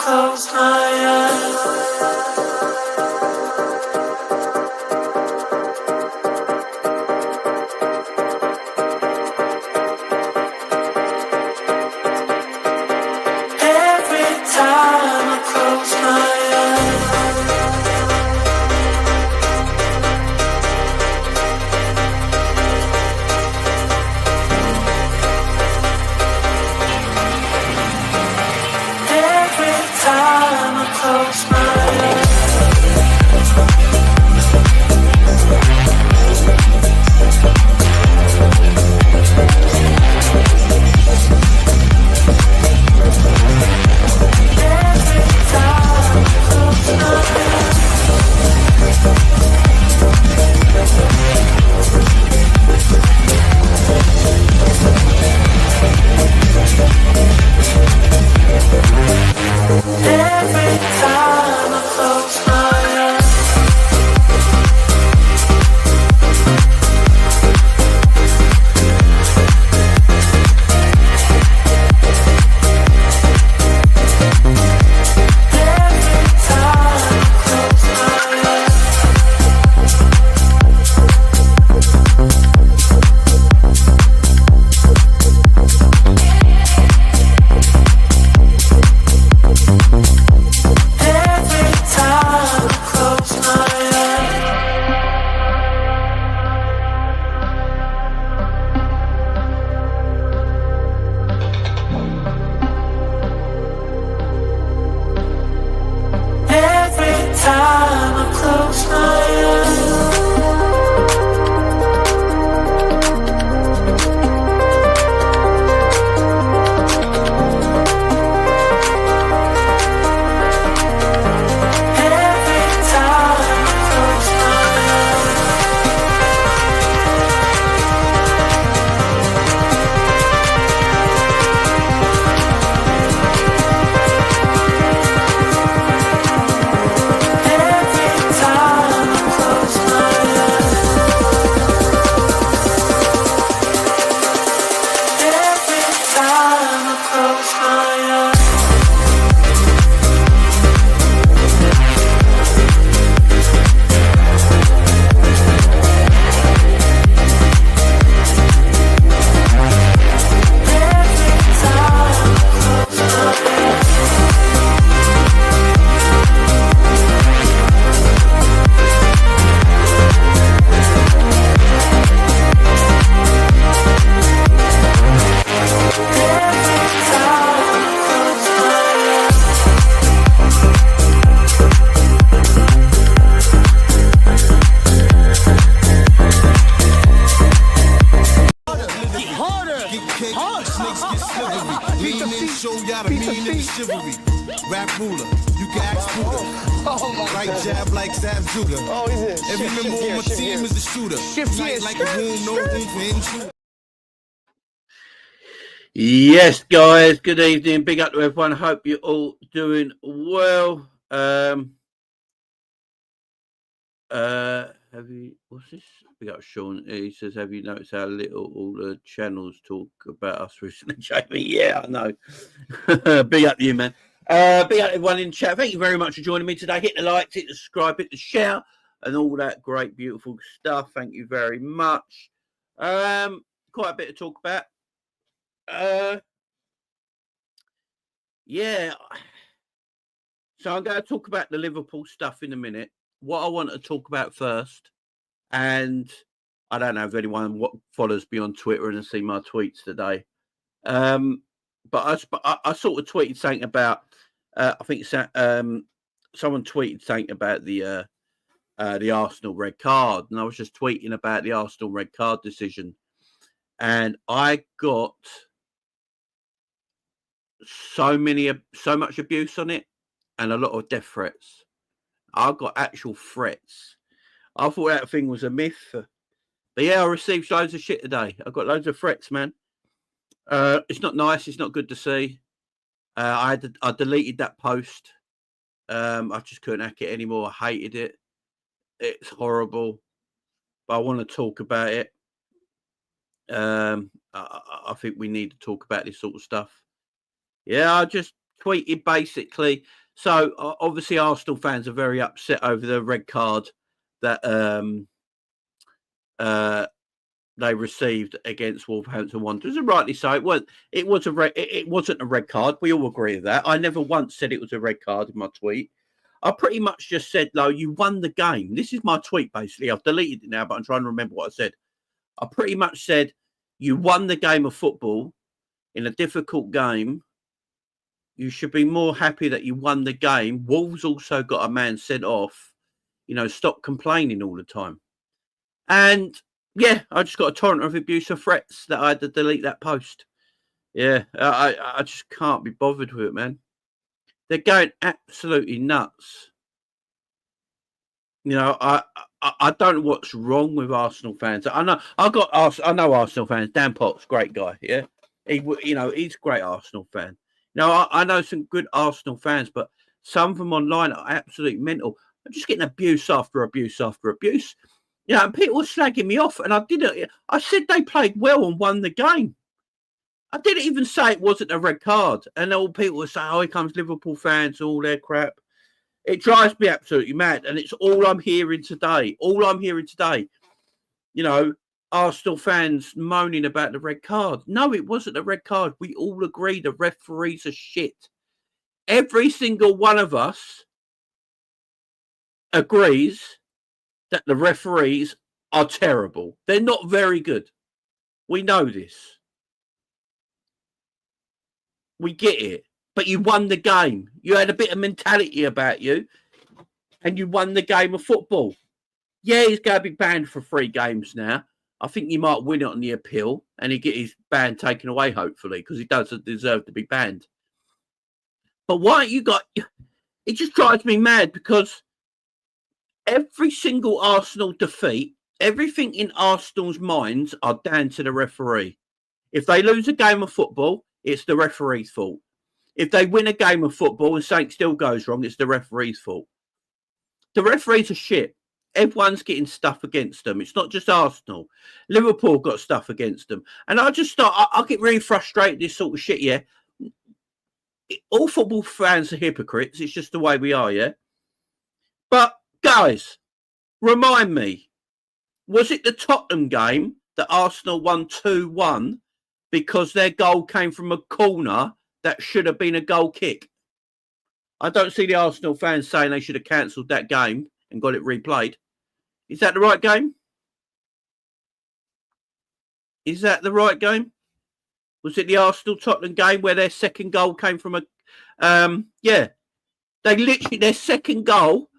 close my eyes. Yes, guys, good evening. Big up to everyone. Hope you're all doing well. Have you, what's this? Big up Sean. He says, have you noticed how little all the channels talk about us recently, Jamie? Yeah, I know. Big up you, man. Big up everyone in chat. Thank you very much for joining me today. Hit the like, hit the subscribe, hit the share, and all that great, beautiful stuff. Thank you very much. Quite a bit to talk about. Yeah. So I'm going to talk about the Liverpool stuff in a minute. What I want to talk about first, and I don't know if anyone follows me on Twitter and has seen my tweets today, but I sort of tweeted something about, I think someone tweeted something about the Arsenal red card, and I was just tweeting about the Arsenal red card decision, and I got so much abuse on it and a lot of death threats. I got actual threats. I thought that thing was a myth, but yeah, I received loads of shit today. I got loads of threats, man. It's not nice. It's not good to see. I deleted that post. I just couldn't hack it anymore. I hated it. It's horrible, but I want to talk about it. I think we need to talk about this sort of stuff. Yeah, I just tweeted basically. So obviously Arsenal fans are very upset over the red card that they received against Wolverhampton Wanderers, and rightly so. It wasn't a red card. We all agree with that. I never once said it was a red card in my tweet. I pretty much just said, "No, you won the game." This is my tweet basically. I've deleted it now, but I'm trying to remember what I said. I pretty much said, "You won the game of football in a difficult game. You should be more happy that you won the game. Wolves also got a man sent off. Stop complaining all the time." And yeah, I just got a torrent of abuse of threats that I had to delete that post. Yeah, I just can't be bothered with it, man. They're going absolutely nuts. I don't know what's wrong with Arsenal fans. I know Arsenal fans. Dan Potts, great guy. Yeah, he's a great Arsenal fan. I know some good Arsenal fans, but some of them online are absolutely mental. I'm just getting abuse after abuse after abuse. And people were slagging me off, and I didn't. I said they played well and won the game. I didn't even say it wasn't a red card. And all people were saying, "Oh, here comes Liverpool fans, all their crap." It drives me absolutely mad, and it's all I'm hearing today. Arsenal fans moaning about the red card. No, it wasn't a red card. We all agree the referees are shit. Every single one of us agrees that the referees are terrible. They're not very good. We know this. We get it. But you won the game. You had a bit of mentality about you, and you won the game of football. Yeah, he's going to be banned for 3 games now. I think he might win it on the appeal, and he get his ban taken away, hopefully, because he doesn't deserve to be banned. But why you got... It just drives me mad, because every single Arsenal defeat, everything in Arsenal's minds are down to the referee. If they lose a game of football, it's the referee's fault. If they win a game of football and something still goes wrong, it's the referee's fault. The referees are shit. Everyone's getting stuff against them. It's not just Arsenal. Liverpool got stuff against them. And I get really frustrated with this sort of shit, yeah. All football fans are hypocrites. It's just the way we are, yeah. But, guys, remind me, was it the Tottenham game that Arsenal won 2-1 because their goal came from a corner that should have been a goal kick? I don't see the Arsenal fans saying they should have cancelled that game and got it replayed. Is that the right game? Is that the right game? Was it the Arsenal-Tottenham game where their second goal came from their second goal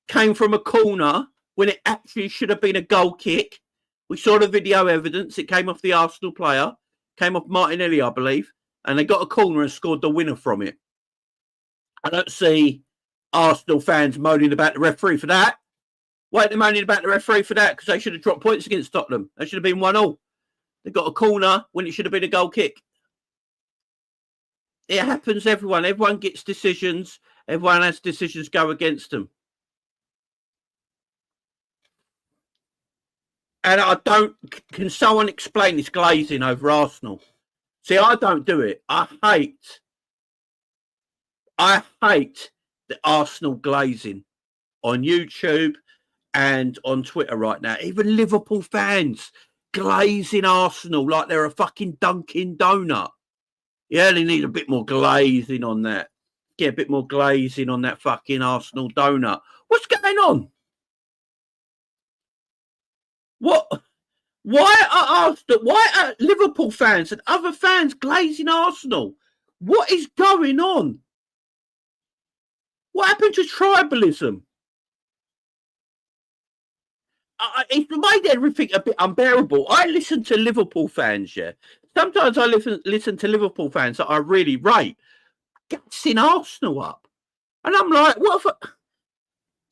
came from a corner when it actually should have been a goal kick. We saw the video evidence. It came off the Arsenal player, came off Martinelli, I believe, and they got a corner and scored the winner from it. I don't see Arsenal fans moaning about the referee for that. Why are they moaning about the referee for that? Because they should have dropped points against Tottenham. They should have been 1-1. They got a corner when it should have been a goal kick. It happens, everyone. Everyone gets decisions. Everyone has decisions go against them. And can someone explain this glazing over Arsenal? See, I don't do it. I hate the Arsenal glazing on YouTube and on Twitter right now. Even Liverpool fans glazing Arsenal like they're a fucking Dunkin' Donut. Yeah, they need a bit more glazing on that. Get a bit more glazing on that fucking Arsenal donut. What's going on? What? Why are Liverpool fans and other fans glazing Arsenal? What is going on? What happened to tribalism? It's made everything a bit unbearable. I listen to Liverpool fans, yeah. Sometimes I listen to Liverpool fans that I really rate, gassing Arsenal up. And I'm like,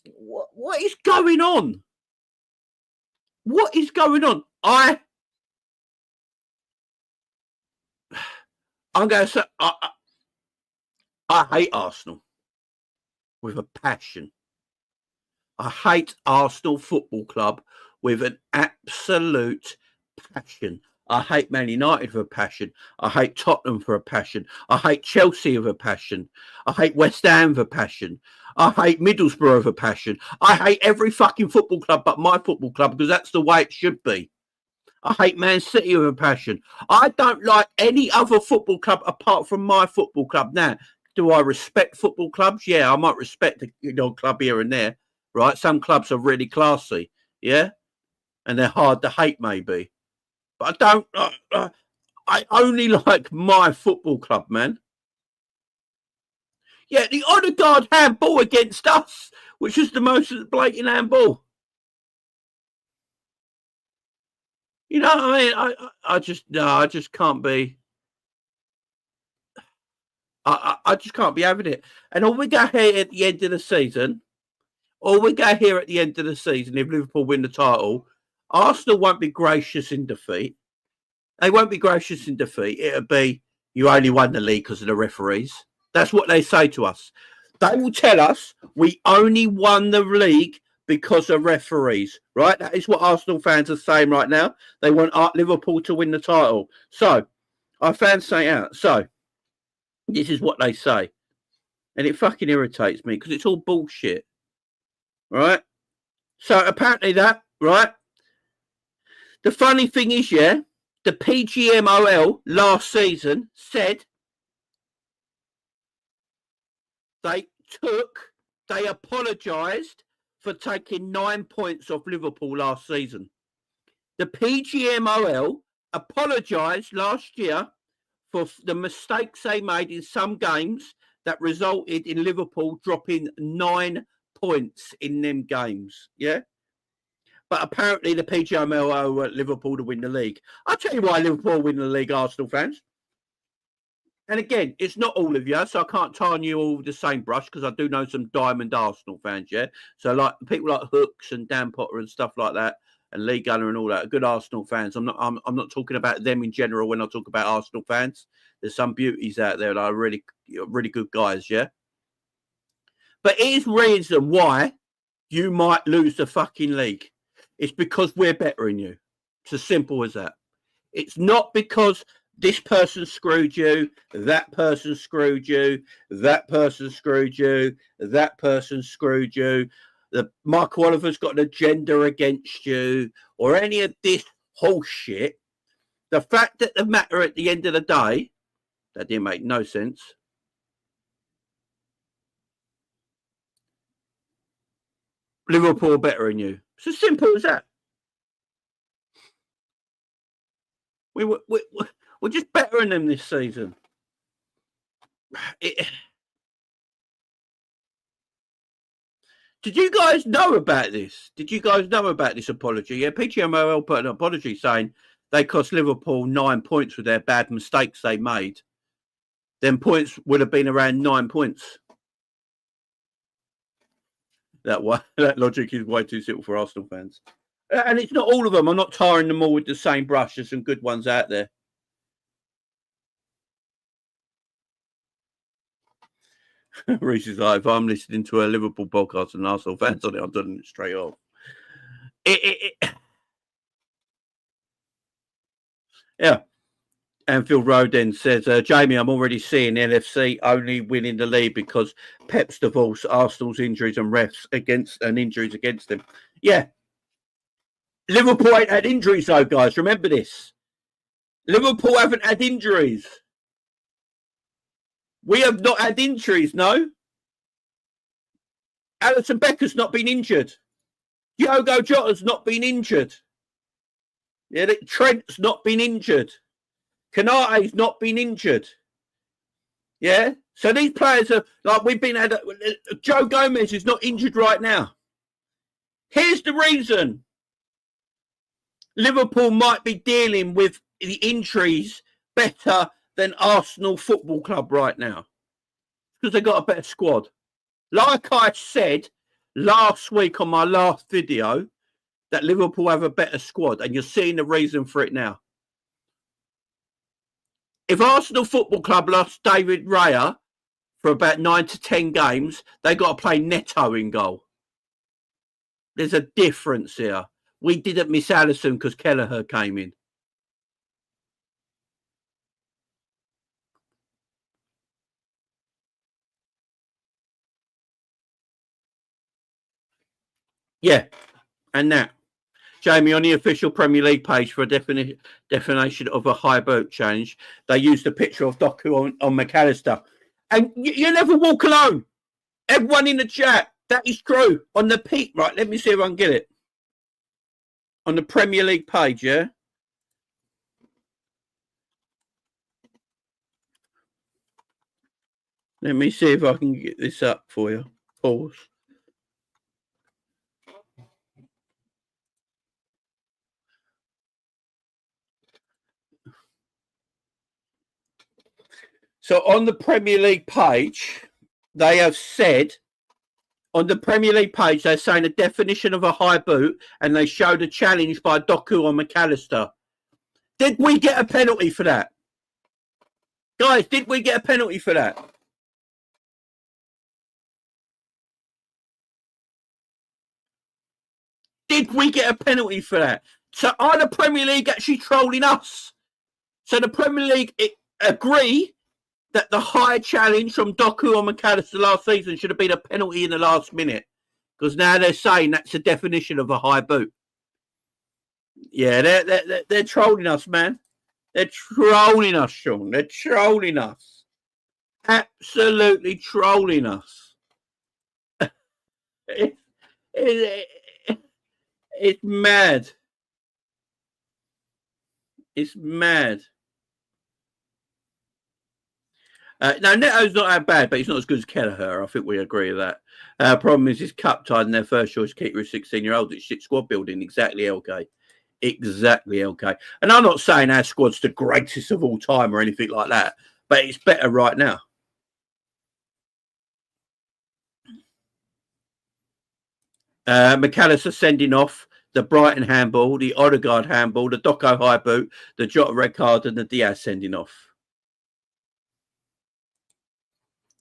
what is going on? What is going on? I'm going to say, I hate Arsenal with a passion. I hate Arsenal Football Club with an absolute passion. I hate Man United with a passion. I hate Tottenham for a passion. I hate Chelsea with a passion. I hate West Ham with a passion. I hate Middlesbrough with a passion. I hate every fucking football club but my football club because that's the way it should be. I hate Man City with a passion. I don't like any other football club apart from my football club. Now, do I respect football clubs? Yeah, I might respect a club here and there, right? Some clubs are really classy, yeah? And they're hard to hate, maybe. But I don't. I only like my football club, man. Yeah, the honour guard handball against us, which is the most blatant handball. You know what I mean? I just can't be. I just can't be having it. And all we go here at the end of the season, if Liverpool win the title, Arsenal won't be gracious in defeat. They won't be gracious in defeat. It'll be, you only won the league because of the referees. That's what they say to us. They will tell us we only won the league because of referees, right? That is what Arsenal fans are saying right now. They want Liverpool to win the title. So, I found something out. So, this is what they say. And it fucking irritates me because it's all bullshit, right? So, apparently that, right? The funny thing is, yeah, the PGMOL last season said they apologised for taking 9 points off Liverpool last season. The PGMOL apologised last year for the mistakes they made in some games that resulted in Liverpool dropping 9 points in them games. Yeah. But apparently the PGMOL want Liverpool to win the league. I'll tell you why Liverpool win the league, Arsenal fans. And again, it's not all of you, so I can't tie on you all with the same brush because I do know some diamond Arsenal fans, yeah? So like people like Hooks and Dan Potter and stuff like that, and Lee Gunner and all that, good Arsenal fans. I'm not talking about them in general when I talk about Arsenal fans. There's some beauties out there that are really good guys, yeah? But here's reason why you might lose the fucking league. It's because we're better than you. It's as simple as that. It's not because this person screwed you, that person screwed you, that person screwed you, that person screwed you. Mark Oliver's got an agenda against you, or any of this bullshit. The fact that the matter at the end of the day, that didn't make no sense. Liverpool better than you. It's as simple as that. We're just better than them this season. Did you guys know about this? Did you guys know about this apology? Yeah, PGMOL put an apology saying they cost Liverpool 9 points with their bad mistakes they made. Then points would have been around 9 points. That logic is way too simple for Arsenal fans. And it's not all of them. I'm not tarring them all with the same brush. There's some good ones out there. Reese is like, if I'm listening to a Liverpool podcast and Arsenal fans on it, I'm doing it straight off. Yeah. Anfield Road then says, Jamie, I'm already seeing LFC only winning the league because Pep's divorce, Arsenal's injuries and refs injuries against them. Yeah. Liverpool ain't had injuries though, guys. Remember this. Liverpool haven't had injuries. We have not had injuries, no. Alisson Becker's not been injured. Diogo Jota's not been injured. Yeah, Trent's not been injured. Kanate's not been injured. Yeah? So these players are like we've been had. Joe Gomez is not injured right now. Here's the reason Liverpool might be dealing with the injuries better than Arsenal Football Club right now. Because they've got a better squad. Like I said last week on my last video, that Liverpool have a better squad, and you're seeing the reason for it now. If Arsenal Football Club lost David Raya for about 9 to 10 games, they got to play Neto in goal. There's a difference here. We didn't miss Alisson because Kelleher came in. Yeah, and that. Jamie, on the official Premier League page for a definition of a high boot challenge, they used a picture of Doku on McAllister. And you never walk alone. Everyone in the chat, that is true. On the peak, right, let me see if I can get it. On the Premier League page, yeah? Let me see if I can get this up for you. Pause. So on the Premier League page, they have said, on the Premier League page, they're saying a definition of a high boot, and they showed a challenge by Doku on McAllister. Did we get a penalty for that? Guys, did we get a penalty for that? Did we get a penalty for that? So are the Premier League actually trolling us? So the Premier League agree that the high challenge from Doku on McAllister last season should have been a penalty in the last minute, because now they're saying that's the definition of a high boot. Yeah, they're trolling us, man. They're trolling us, Sean. They're trolling us. Absolutely trolling us. It's mad. It's mad. Now, Neto's not that bad, but he's not as good as Kelleher. I think we agree with that. Problem is, his cup tied and their first choice keeper is 16-year-old. It's shit squad building. Exactly, LK. Exactly, LK. And I'm not saying our squad's the greatest of all time or anything like that, but it's better right now. McAllister sending off the Brighton handball, the Odegaard handball, the Doco high boot, the Jota red card, and the Diaz sending off.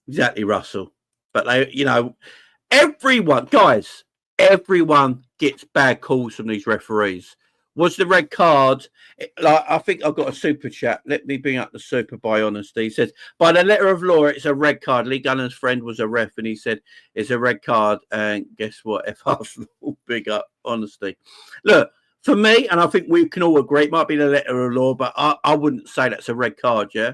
Exactly, Russell. But they, everyone, guys, everyone gets bad calls from these referees. Was the red card, like, I think I've got a super chat. Let me bring up the super by honesty. He says, by the letter of law, it's a red card. Lee Gunnan's friend was a ref, and he said it's a red card. And guess what? F Arsenal, big up honesty. Look, for me, and I think we can all agree, it might be the letter of law, but I wouldn't say that's a red card, yeah?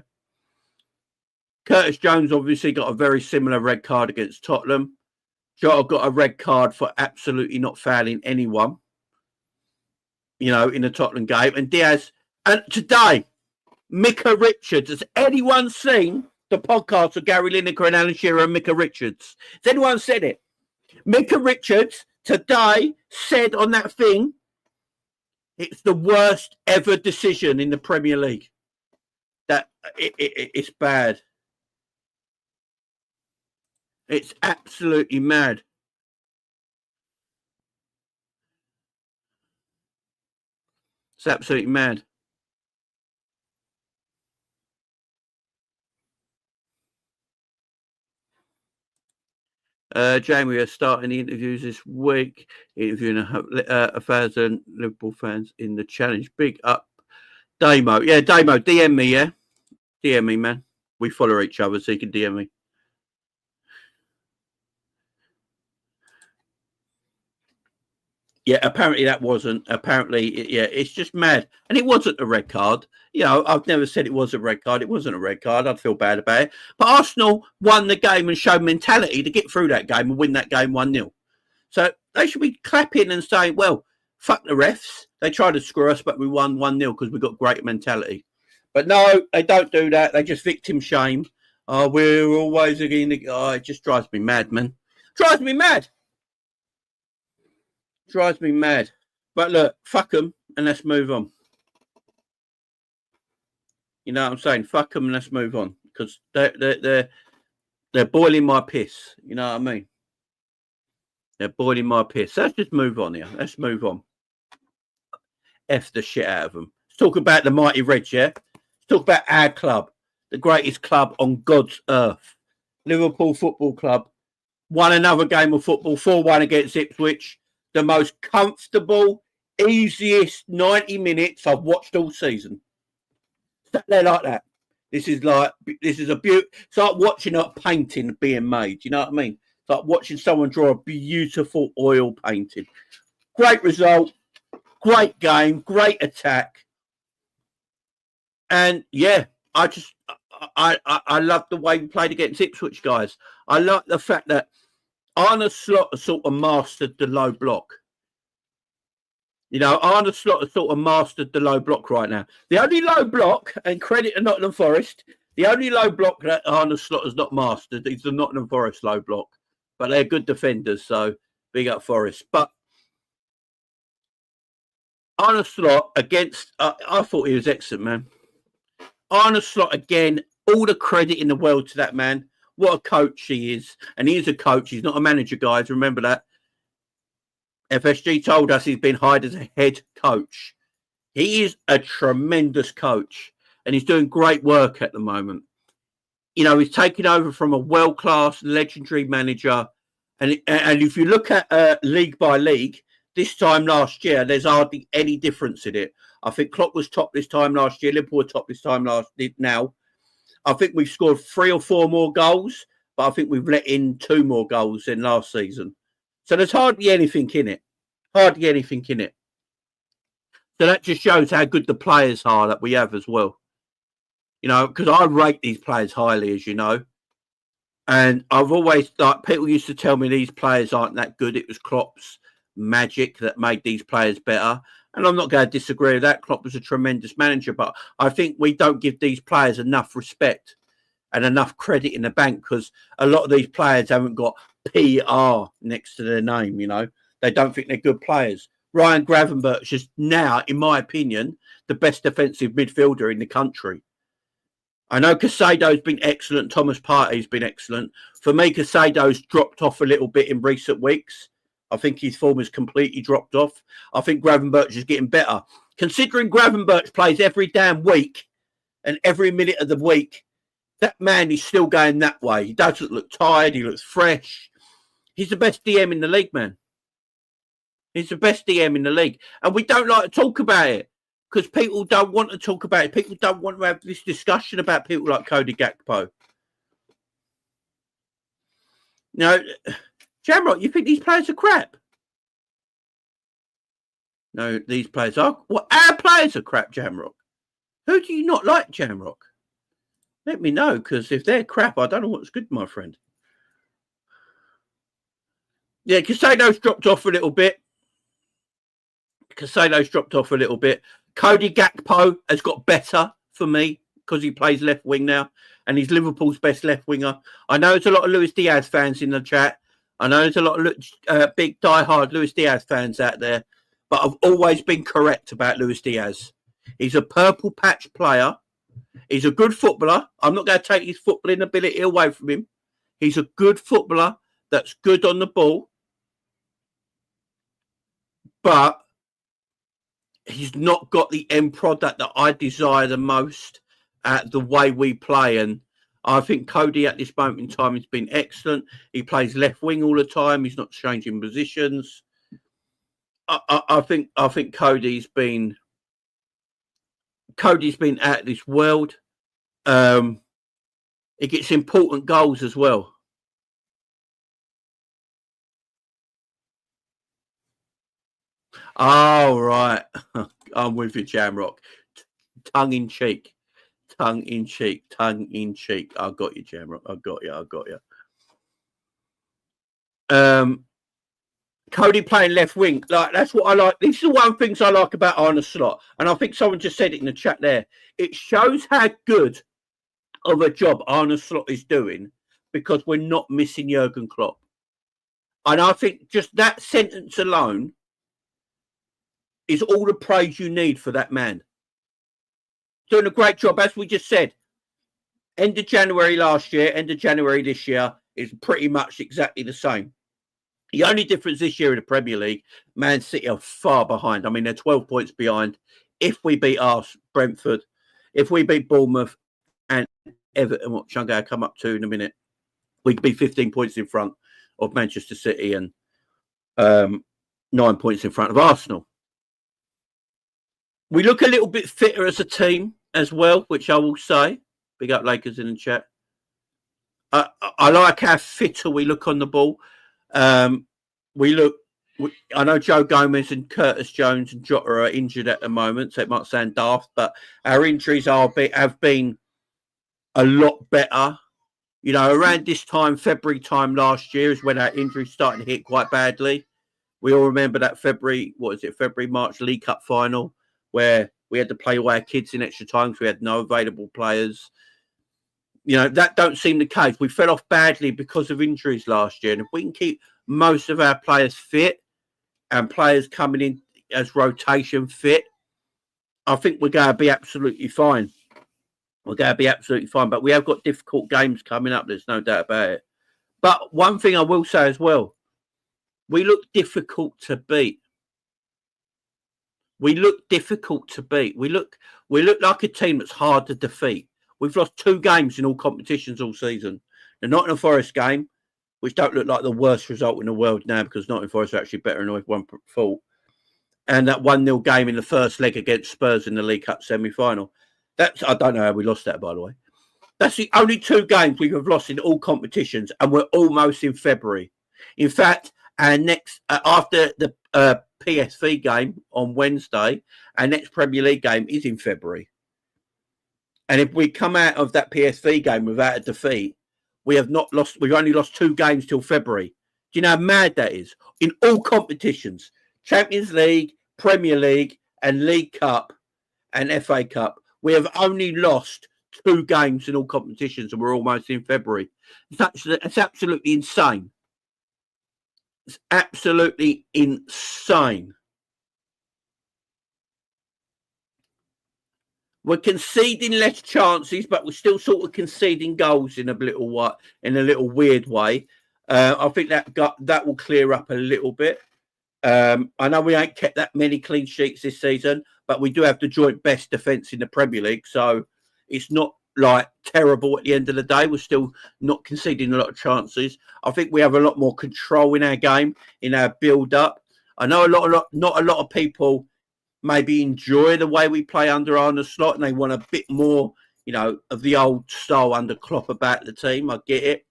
Curtis Jones obviously got a very similar red card against Tottenham. Jota got a red card for absolutely not fouling anyone, in the Tottenham game. And Diaz, and today, Micah Richards. Has anyone seen the podcast of Gary Lineker and Alan Shearer and Micah Richards? Has anyone said it? Micah Richards today said on that thing, it's the worst ever decision in the Premier League. That it's bad. It's absolutely mad. It's absolutely mad. Jamie, we're starting the interviews this week, interviewing 1,000 Liverpool fans in the challenge. Big up, Damo. Yeah, Damo, DM me, yeah? DM me, man. We follow each other, so you can DM me. Yeah, apparently that wasn't. Apparently, yeah, it's just mad. And it wasn't a red card. I've never said it was a red card. It wasn't a red card. I'd feel bad about it. But Arsenal won the game and showed mentality to get through that game and win that game 1-0. So they should be clapping and saying, well, fuck the refs. They tried to screw us, but we won 1-0 because we got great mentality. But no, they don't do that. They just victim shame. Oh, we're always again. Oh, it just drives me mad, man. Drives me mad. Drives me mad. But look, fuck them and let's move on. You know what I'm saying? Fuck them and let's move on. Because they're boiling my piss. You know what I mean? They're boiling my piss. Let's just move on here. Let's move on. F the shit out of them. Let's talk about the mighty Reds, yeah? Let's talk about our club. The greatest club on God's earth. Liverpool Football Club won another game of football, 4-1 against Ipswich. The most comfortable, easiest 90 minutes I've watched all season. Sat there like that. This is a beauty. It's like watching a painting being made. You know what I mean? It's like watching someone draw a beautiful oil painting. Great result, great game, great attack. And yeah, I love the way we played against Ipswich, guys. I like the fact that Arne Slot has sort of mastered the low block. You know, Arne Slot has sort of mastered the low block right now. The only low block, and credit to Nottingham Forest, the only low block that Arne Slot has not mastered is the Nottingham Forest low block. But they're good defenders, so big up Forest. But Arne Slot against, I thought he was excellent, man. Arne Slot again, all the credit in the world to that man. What a coach he is. And he is a coach. He's not a manager, guys. Remember that. FSG told us he's been hired as a head coach. He is a tremendous coach. And he's doing great work at the moment. You know, he's taken over from a world-class, legendary manager. And if you look at league by league, this time last year, there's hardly any difference in it. I think Klopp was top this time last year. Liverpool were top this time now. I think we've scored 3 or 4 more goals, but I think we've let in 2 more goals than last season. So there's hardly anything in it. Hardly anything in it. So that just shows how good the players are that we have as well. You know, because I rate these players highly, as you know. And I've always, like, people used to tell me these players aren't that good. It was Klopp's magic that made these players better. And I'm not going to disagree with that. Klopp was a tremendous manager, but I think we don't give these players enough respect and enough credit in the bank because a lot of these players haven't got PR next to their name, you know. They don't think they're good players. Ryan Gravenberch is now, in my opinion, the best defensive midfielder in the country. I know Casado's been excellent. Thomas Partey's been excellent. For me, Casado's dropped off a little bit in recent weeks. I think his form has completely dropped off. I think Gravenberch is getting better. Considering Gravenberch plays every damn week and every minute of the week, that man is still going that way. He doesn't look tired. He looks fresh. He's the best DM in the league, man. He's the best DM in the league. And we don't like to talk about it because people don't want to talk about it. People don't want to have this discussion about people like Cody Gakpo. Now, Jamrock, you think these players are crap? No, these players are. Well, our players are crap, Jamrock. Who do you not like, Jamrock? Let me know, because if they're crap, I don't know what's good, my friend. Yeah, Casado's dropped off a little bit. Cody Gakpo has got better for me because he plays left wing now, and he's Liverpool's best left winger. I know there's a lot of Luis Diaz fans in the chat. I know there's a lot of big die-hard Luis Diaz fans out there, but I've always been correct about Luis Diaz. He's a purple patch player. He's a good footballer. I'm not going to take his footballing ability away from him. He's a good footballer that's good on the ball, but he's not got the end product that I desire the most at the way we play. And I think Cody at this moment in time has been excellent. He plays left wing all the time. He's not changing positions. I think Cody's been out of this world. He gets important goals as well. Oh, right. I'm with you, Jamrock. Tongue in cheek. I got you, Jamrock. I got you. Cody playing left wing. Like, that's what I like. This is one of the things I like about Arne Slot. And I think someone just said it in the chat there. It shows how good of a job Arne Slot is doing because we're not missing Jurgen Klopp. And I think just that sentence alone is all the praise you need for that man. Doing a great job, as we just said. End of January last year, end of January this year is pretty much exactly the same. The only difference this year in the Premier League, Man City are far behind. I mean, they're 12 points behind. If we beat Brentford, if we beat Bournemouth and Everton, which I'm going to come up to in a minute, we could be 15 points in front of Manchester City and 9 points in front of Arsenal. We look a little bit fitter as a team as well, which I will say. Big up Lakers in the chat. I like how fitter we look on the ball. I know Joe Gomez and Curtis Jones and Jota are injured at the moment, so it might sound daft, but our injuries have been a lot better. You know, around this time, February time last year is when our injuries started to hit quite badly. We all remember that February, March League Cup final, where we had to play away our kids in extra time because we had no available players. You know, that don't seem the case. We fell off badly because of injuries last year. And if we can keep most of our players fit and players coming in as rotation fit, I think we're going to be absolutely fine. We're going to be absolutely fine. But we have got difficult games coming up. There's no doubt about it. But one thing I will say as well, we look difficult to beat. We look difficult to beat. We look like a team that's hard to defeat. We've lost 2 games in all competitions all season. The Nottingham Forest game, which don't look like the worst result in the world now because Nottingham Forest are actually better than we've won fault. And that 1-0 game in the first leg against Spurs in the League Cup semi-final. I don't know how we lost that, by the way. That's the only 2 games we have lost in all competitions, and we're almost in February. In fact, our next after the PSV game on Wednesday, our next Premier League game is in February. And if we come out of that PSV game without a defeat, we've only lost 2 games till February. Do you know how mad that is? In all competitions, Champions League, Premier League, and League Cup and FA Cup, we have only lost 2 games in all competitions, and we're almost in February. It's absolutely insane. It's absolutely insane. We're conceding less chances, but we're still sort of conceding goals in a little weird way. I think that will clear up a little bit. I know we ain't kept that many clean sheets this season, but we do have the joint best defence in the Premier League, so it's not like terrible at the end of the day. We're still not conceding a lot of chances. I think we have a lot more control in our game, in our build-up. I know not a lot of people maybe enjoy the way we play under Arne Slot, and they want a bit more, you know, of the old style under Klopp about the team. I get it.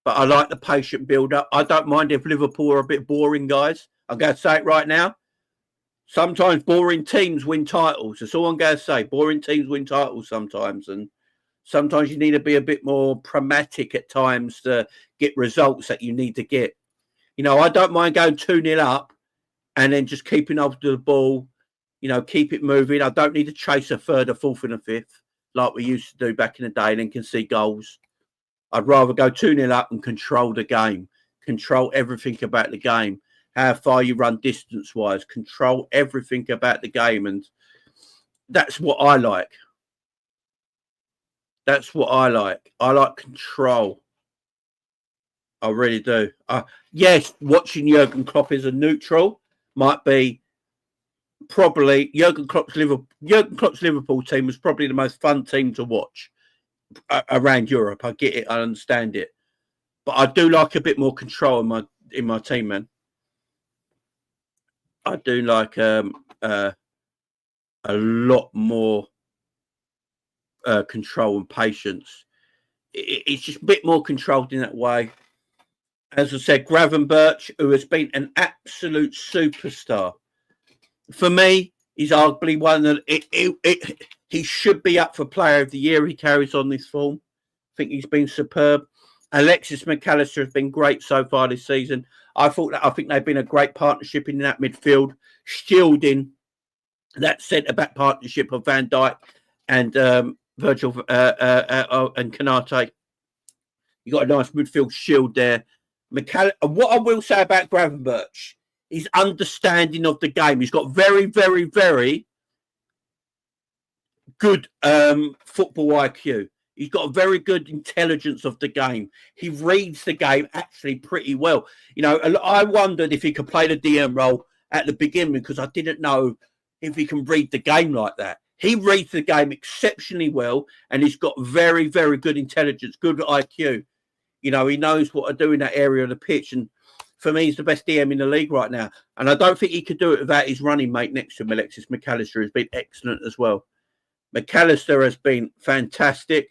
But I like the patient build-up. I don't mind if Liverpool are a bit boring, guys. I'm going to say it right now. Sometimes boring teams win titles. That's all I'm going to say. Boring teams win titles sometimes. And sometimes you need to be a bit more pragmatic at times to get results that you need to get. You know, I don't mind going 2-0 up and then just keeping up to the ball. You know, keep it moving. I don't need to chase a third, a fourth, and a fifth like we used to do back in the day and then concede goals. I'd rather go 2-0 up and control the game, control everything about the game, how far you run distance-wise, control everything about the game. And that's what I like. That's what I like. I like control. I really do. Yes, watching Jurgen Klopp as a neutral might be probably Jurgen Klopp's Liverpool team was probably the most fun team to watch around Europe. I get it, I understand it, but I do like a bit more control in my team, man. I do like a lot more control and patience. It's just a bit more controlled in that way. As I said, Gravenberch, who has been an absolute superstar. For me, he's arguably one that he should be up for Player of the Year. He carries on this form. I think he's been superb. Alexis McAllister has been great so far this season. I think they've been a great partnership in that midfield, shielding that centre-back partnership of Van Dijk and Virgil and Konate. You got a nice midfield shield there. What I will say about Gravenberch, his understanding of the game. He's got very, very, very good football IQ. He's got a very good intelligence of the game. He reads the game actually pretty well. You know, I wondered if he could play the DM role at the beginning because I didn't know if he can read the game like that. He reads the game exceptionally well, and he's got very, very good intelligence, good IQ. You know, he knows what to do in that area of the pitch, and for me, he's the best DM in the league right now. And I don't think he could do it without his running mate next to him, Alexis McAllister, who's been excellent as well. McAllister has been fantastic.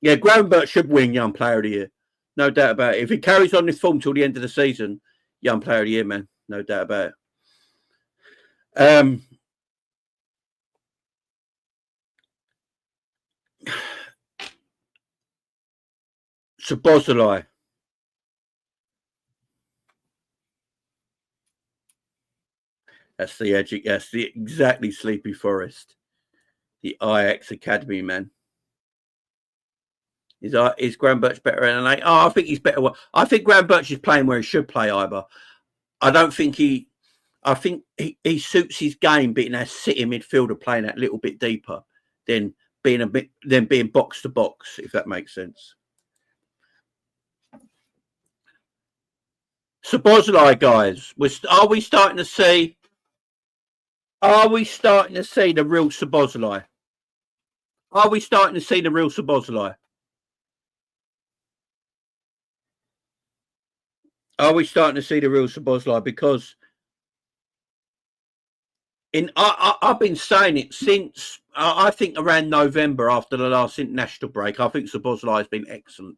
Yeah, Gravenberch should win Young Player of the Year. No doubt about it. If he carries on this form till the end of the season, Young Player of the Year, man. No doubt about it. Szoboszlai. That's the exactly Sleepy Forest. The Ajax Academy, man. Is Gravenberch better than an 8? Oh, I think he's better. I think Gravenberch is playing where he should play, Iber. I don't think I think he suits his game being a sitting midfielder playing that little bit deeper than being box to box, if that makes sense. Szoboszlai, guys, are we starting to see the real Szoboszlai? Are we starting to see the real Szoboszlai? Are we starting to see the real Szoboszlai? Because I've been saying it since I think around November after the last international break. I think Szoboszlai has been excellent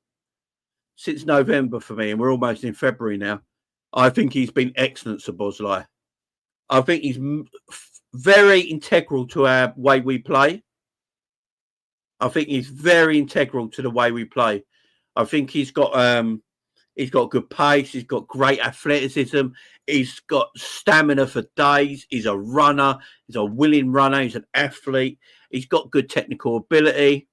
since November for me, and we're almost in February now. I think he's been excellent, Szoboszlai. I think he's very integral to our way we play. I think he's very integral to the way we play. I think he's got good pace. He's got great athleticism. He's got stamina for days. He's a runner. He's a willing runner. He's an athlete. He's got good technical ability.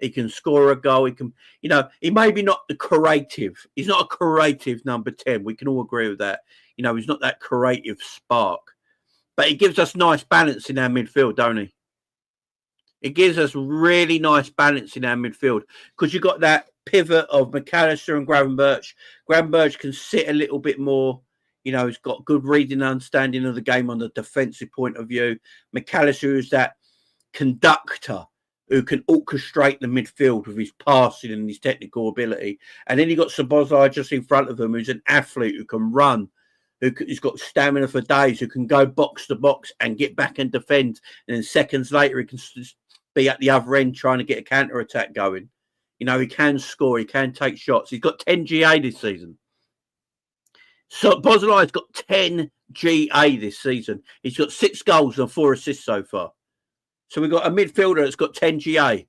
He can score a goal. He can, he may be not the creative. He's not a creative number 10. We can all agree with that. He's not that creative spark. But he gives us nice balance in our midfield, don't he? It gives us really nice balance in our midfield because you've got that pivot of McAllister and Gravenberch. Gravenberch can sit a little bit more. He's got good reading and understanding of the game on the defensive point of view. McAllister is that conductor who can orchestrate the midfield with his passing and his technical ability. And then you've got Szoboszlai just in front of him, who's an athlete who can run, who's got stamina for days, who can go box to box and get back and defend. And then seconds later, he can be at the other end trying to get a counter-attack going. He can score. He can take shots. He's got 10 GA this season. So Szoboszlai's got 10 GA this season. He's got 6 goals and 4 assists so far. So we've got a midfielder that's got 10 GA,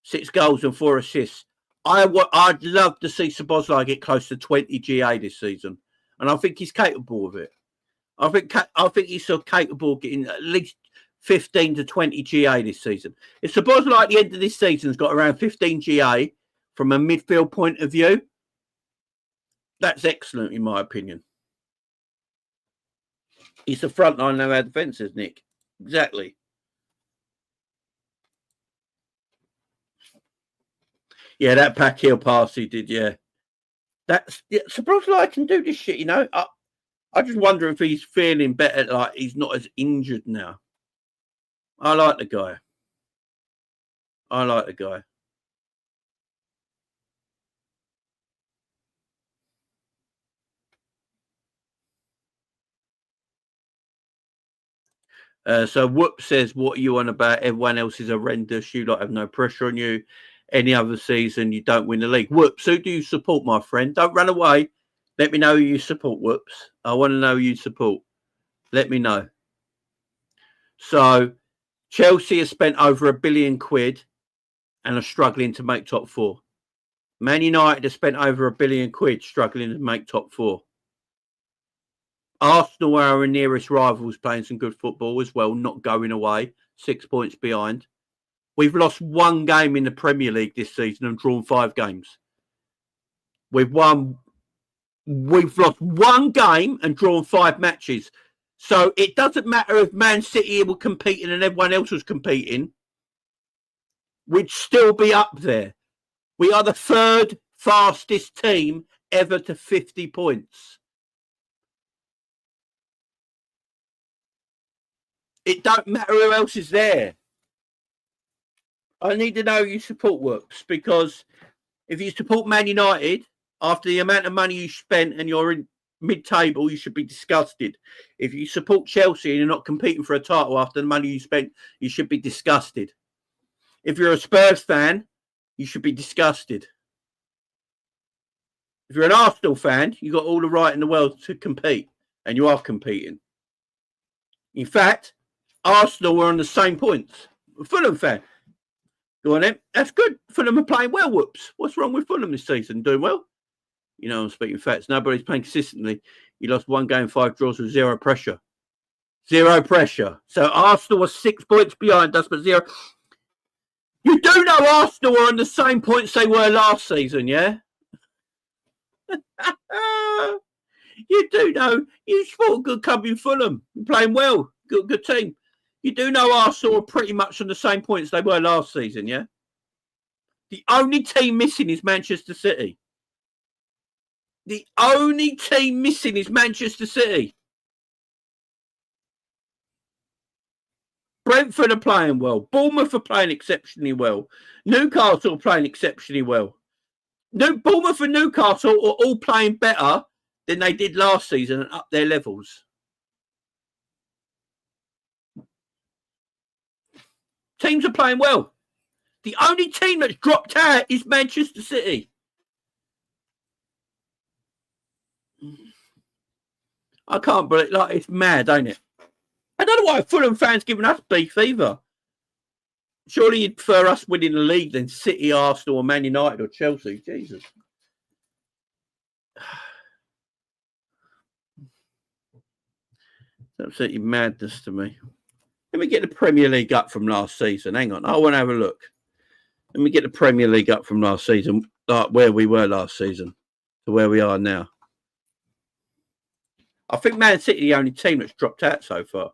6 goals and 4 assists. I'd love to see Szoboszlai get close to 20 GA this season. And I think he's capable of it. I think he's so capable of getting at least 15 to 20 GA this season. If Szoboszlai at the end of this season's got around 15 GA from a midfield point of view, that's excellent in my opinion. He's the front line of our defences, Nick. Exactly. Yeah, that back heel pass he did, yeah. Szoboszlai can do this shit, I just wonder if he's feeling better, like he's not as injured now. I like the guy. So Whoop says, what are you on about? Everyone else is horrendous. You have no pressure on you. Any other season, you don't win the league. Whoops, who do you support, my friend? Don't run away. Let me know who you support, Whoops. I want to know who you support. Let me know. So Chelsea has spent over £1 billion and are struggling to make top 4. Man United has spent over £1 billion struggling to make top 4. Arsenal are our nearest rivals playing some good football as well, not going away, 6 points behind. We've lost 1 game in the Premier League this season and drawn 5 games. We've lost 1 game and drawn 5 matches. So it doesn't matter if Man City were competing and everyone else was competing. We'd still be up there. We are the 3rd fastest team ever to 50 points. It don't matter who else is there. I need to know you support Whoops, because if you support Man United, after the amount of money you spent and you're in mid-table, you should be disgusted. If you support Chelsea and you're not competing for a title after the money you spent, you should be disgusted. If you're a Spurs fan You should be disgusted. If you're an Arsenal fan, you've got all the right in the world to compete, and you are competing. In fact, Arsenal were on the same points. Fulham fan. Go on then. That's good. Fulham are playing well. Whoops. What's wrong with Fulham this season? Doing well? You know, I'm speaking facts. Nobody's playing consistently. You lost 1 game, 5 draws with 0 pressure. 0 pressure. So Arsenal was 6 points behind us, but 0. You do know Arsenal were on the same points they were last season, yeah? You do know. You sport a good club in Fulham. You're playing well. Good team. You do know Arsenal are pretty much on the same points they were last season, yeah? The only team missing is Manchester City. The only team missing is Manchester City. Brentford are playing well. Bournemouth are playing exceptionally well. Newcastle are playing exceptionally well. Bournemouth and Newcastle are all playing better than they did last season and up their levels. Teams are playing well. The only team that's dropped out is Manchester City. I can't believe it. Like, it's mad, ain't it? I don't know why Fulham fans giving us beef either. Surely you'd prefer us winning the league than City, Arsenal, or Man United or Chelsea. Jesus. It's absolutely madness to me. Let me get the Premier League up from last season. Hang on. I want to have a look. Let me get the Premier League up from last season, like where we were last season to where we are now. I think Man City the only team that's dropped out so far.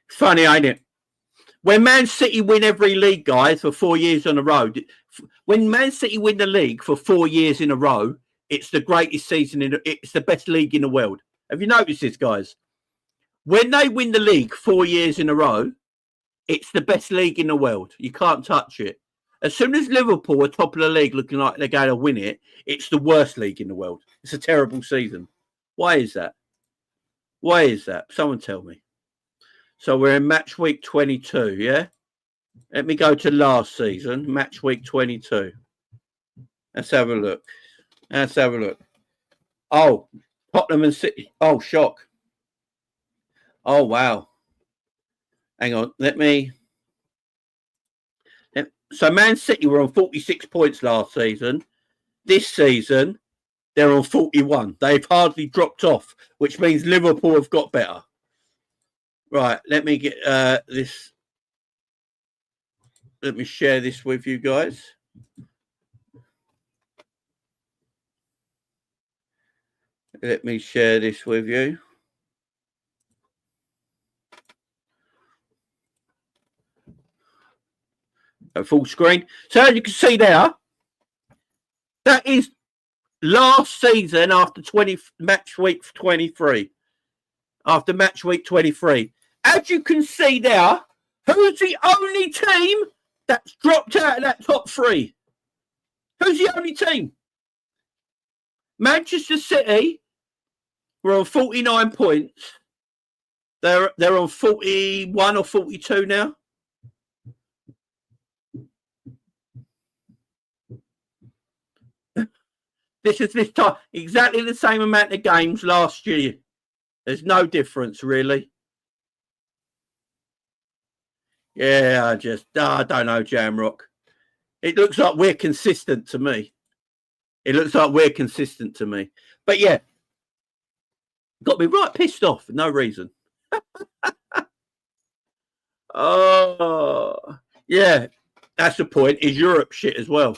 Funny, ain't it? When Man City win every league, guys, for 4 years on a row, when Man City win the league for 4 years in a row, it's the greatest season, it's the best league in the world. Have you noticed this, guys? When they win the league 4 years in a row, it's the best league in the world. You can't touch it. As soon as Liverpool are top of the league looking like they're going to win it, it's the worst league in the world. It's a terrible season. Why is that? Why is that? Someone tell me. So we're in match week 22, yeah? Let me go to last season, match week 22. Let's have a look. Let's have a look. Oh, Tottenham and City. Oh, shock. Oh, wow. Hang on. So Man City were on 46 points last season. This season, they're on 41. They've hardly dropped off, which means Liverpool have got better. Right, let me get this. Let me share this with you guys. Let me share this with you. A full screen. So as you can see there, that is last season after match week 23. After match week 23. As you can see there, who's the only team that's dropped out of that top 3? Who's the only team? Manchester City were on 49 points. They're on 41 or 42 now. This is this time exactly the same amount of games last year. There's no difference, really. Yeah, I don't know, Jamrock. It looks like we're consistent to me. But yeah, got me right pissed off for no reason. Oh, yeah, that's the point. Is Europe shit as well?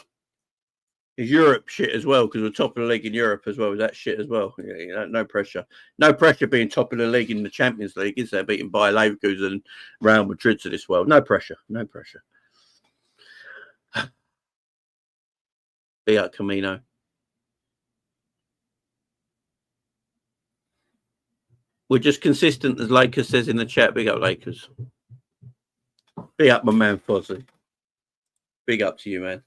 Because we're top of the league in Europe as well. Is that shit as well? Yeah, no pressure. No pressure being top of the league in the Champions League, is there? Beaten by Leverkusen and Real Madrid to this world. No pressure. Be out Camino. We're just consistent, as Lakers says in the chat. Big up, Lakers. Big up, my man, Fozzie. Big up to you, man.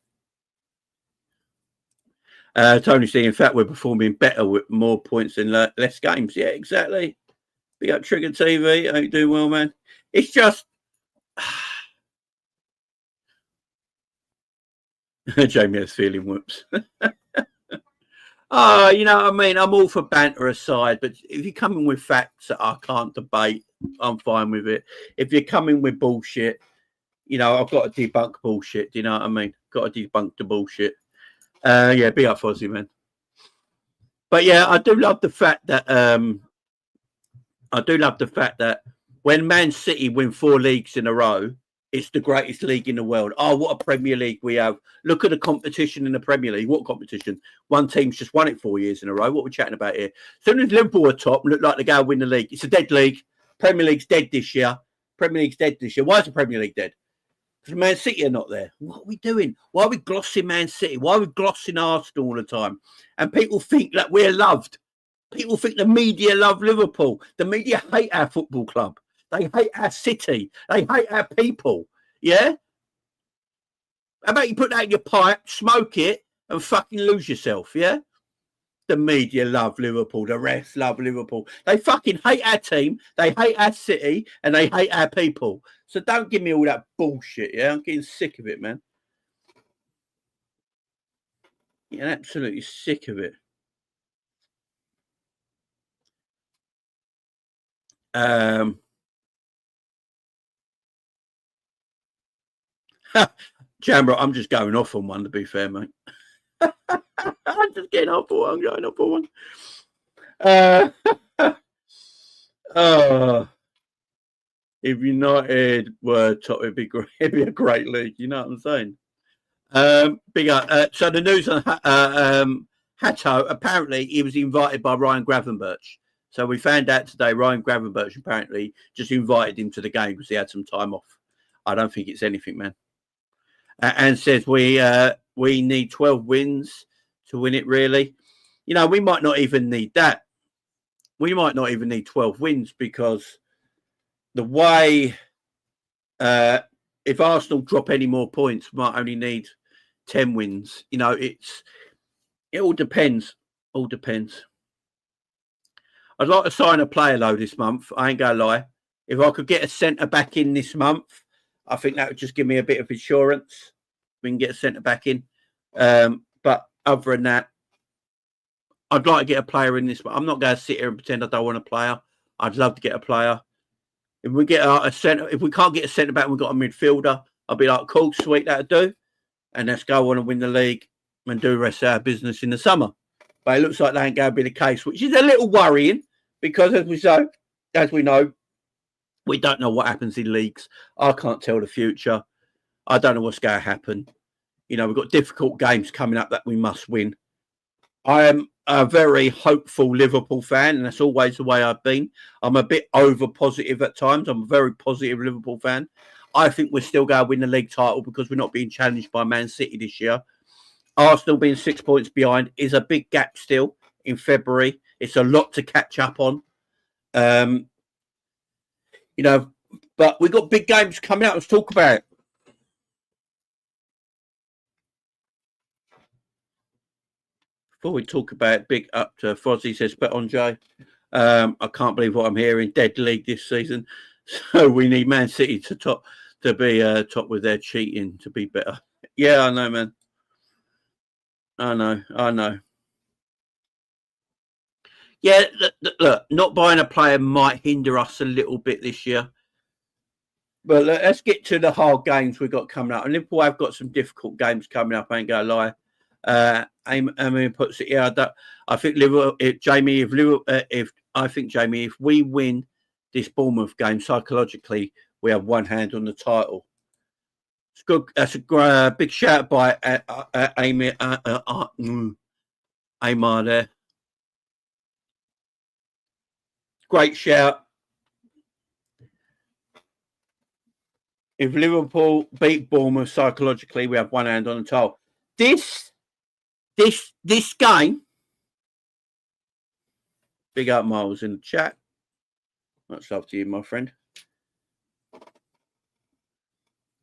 Tony saying, in fact, we're performing better with more points in less games. Yeah, exactly. Big up Trigger TV. How you doing well, man? It's just Jamie has feeling whoops. Oh, you know what I mean? I'm all for banter aside, but if you're coming with facts that I can't debate, I'm fine with it. If you're coming with bullshit, you know, I've got to debunk bullshit. Do you know what I mean? Got to debunk the bullshit. Yeah, be up, Fozzie, man. But yeah, I do love the fact that when Man City win 4 leagues in a row, it's the greatest league in the world. Oh, what a Premier League we have. Look at the competition in the Premier League. What competition? One team's just won it 4 years in a row. What are we chatting about here? As soon as Liverpool are top, look like they go win the league. It's a dead league. Premier League's dead this year. Premier League's dead this year. Why is the Premier League dead? Because Man City are not there. What are we doing? Why are we glossing Man City? Why are we glossing Arsenal all the time? And people think that we're loved. People think the media love Liverpool. The media hate our football club. They hate our city. They hate our people. Yeah? How about you put that in your pipe, smoke it, and fucking lose yourself, yeah? The media love Liverpool. The rest love Liverpool. They fucking hate our team. They hate our city. And they hate our people. So don't give me all that bullshit, yeah? I'm getting sick of it, man. Getting absolutely sick of it. Jambo, I'm just going off on one, to be fair, mate. I'm just getting off on one. I'm going off on one. If United were top, it'd be great. It'd be a great league. You know what I'm saying? Big up. So the news on Hatto, apparently he was invited by Ryan Gravenberch. So we found out today Ryan Gravenberch apparently just invited him to the game because he had some time off. I don't think it's anything, man. And says we need 12 wins to win it, really. You know, we might not even need that. We might not even need 12 wins because the way if Arsenal drop any more points, we might only need 10 wins. You know, it all depends. All depends. I'd like to sign a player though this month. I ain't gonna lie. If I could get a centre back in this month, I think that would just give me a bit of insurance. We can get a centre back in. But other than that, I'd like to get a player in this. But I'm not going to sit here and pretend I don't want a player. I'd love to get a player. If we get a centre, if we can't get a centre back, we've got a midfielder. I'll be like, cool, sweet, that'll do. And let's go on and win the league and do the rest of our business in the summer. But it looks like that ain't going to be the case, which is a little worrying because, as we know, we don't know what happens in leagues. I can't tell the future. I don't know what's going to happen. You know, we've got difficult games coming up that we must win. I am a very hopeful Liverpool fan, and that's always the way I've been. I'm a bit over positive at times. I'm a very positive Liverpool fan. I think we're still going to win the league title because we're not being challenged by Man City this year. Arsenal being 6 points behind is a big gap still in February. It's a lot to catch up on. You know, but we've got big games coming out. Let's talk about it. Before we talk about it, big up to Fozzie says, bet on Jay. I can't believe what I'm hearing. Dead league this season. So we need Man City to be top with their cheating to be better. Yeah, I know, man. I know. Yeah, look, not buying a player might hinder us a little bit this year. But let's get to the hard games we've got coming up. And Liverpool have got some difficult games coming up, I ain't going to lie. Amy puts it, yeah, I think Jamie, if we win this Bournemouth game, psychologically, we have one hand on the title. It's good. That's a big shout by Amy, Amar there. Great shout. If Liverpool beat Bournemouth psychologically, we have one hand on the title. This game, big up Miles in the chat. Much love to you, my friend.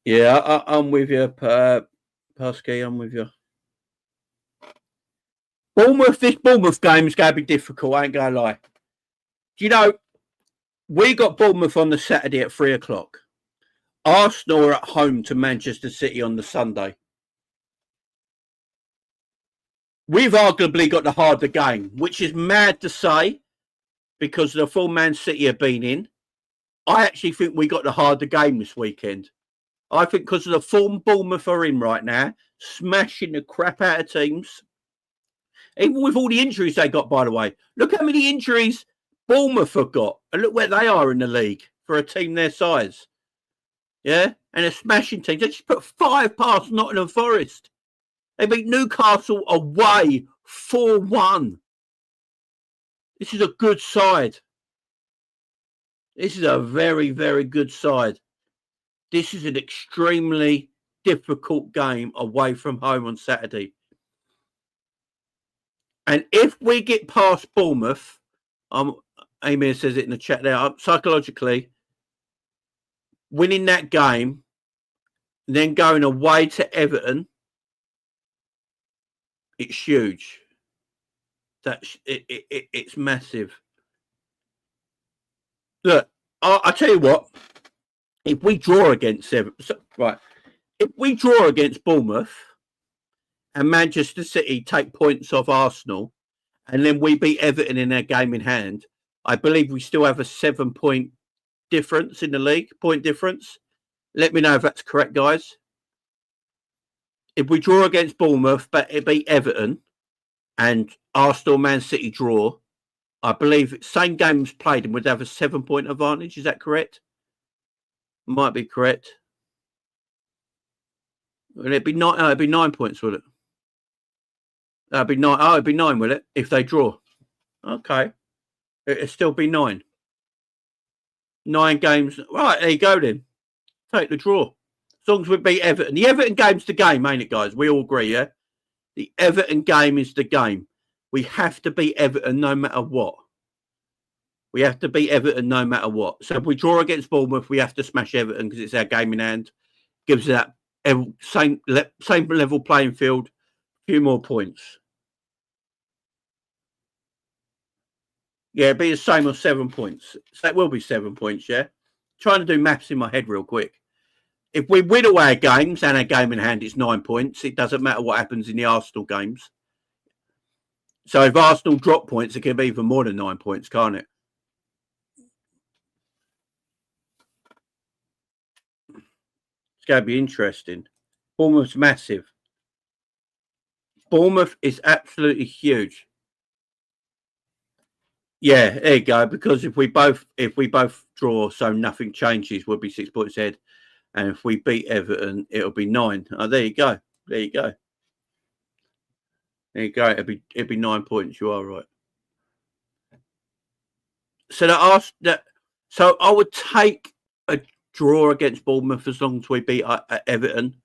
Yeah, I'm with you, Pasky. I'm with you. This Bournemouth game is going to be difficult. I ain't going to lie. Do you know, we got Bournemouth on the Saturday at 3:00. Arsenal are at home to Manchester City on the Sunday. we've arguably got the harder game, which is mad to say because the full Man City have been in. I actually think we got the harder game this weekend. I think because of the form Bournemouth are in right now, smashing the crap out of teams. Even with all the injuries they got, by the way. Look how many injuries Bournemouth have got. And look where they are in the league for a team their size. Yeah? And a smashing team. They just put 5 past Nottingham Forest. They beat Newcastle away 4-1. This is a good side. This is a very, very good side. This is an extremely difficult game away from home on Saturday. And if we get past Bournemouth, Amy says it in the chat there, psychologically, winning that game, then going away to Everton, it's huge. It's massive. Look, I tell you what, if we draw against Everton, right, if we draw against Bournemouth and Manchester City take points off Arsenal, and then we beat Everton in their game in hand, I believe we still have a 7-point difference in the league, point difference. Let me know if that's correct, guys. If we draw against Bournemouth, but it beat Everton, and Arsenal, Man City draw, I believe same games played and would have a 7-point advantage. Is that correct? Might be correct. Would it be 9? It'd be 9 points, would it? It'd be 9. Oh, it'd be 9, will it? If they draw. Okay. It'd still be 9. 9 games. Right, there you go then. Take the draw. As long as we beat Everton. The Everton game's the game, ain't it, guys? We all agree, yeah? The Everton game is the game. We have to beat Everton no matter what. We have to beat Everton no matter what. So if we draw against Bournemouth, we have to smash Everton because it's our game in hand. Gives us that same level playing field, a few more points. Yeah, it'll be the same as 7 points. So it will be 7 points, yeah? Trying to do maths in my head real quick. If we win away our games and our game in hand, it's 9 points. It doesn't matter what happens in the Arsenal games. So if Arsenal drop points, it can be even more than 9 points, can't it? It's going to be interesting. Bournemouth's massive. Bournemouth is absolutely huge. Yeah, there you go. Because if we both draw, so nothing changes, we'll be 6 points ahead. And if we beat Everton, it'll be 9. Oh, there you go. There you go. There you go. It'll be 9 points. You are right. So I would take a draw against Bournemouth as long as we beat Everton.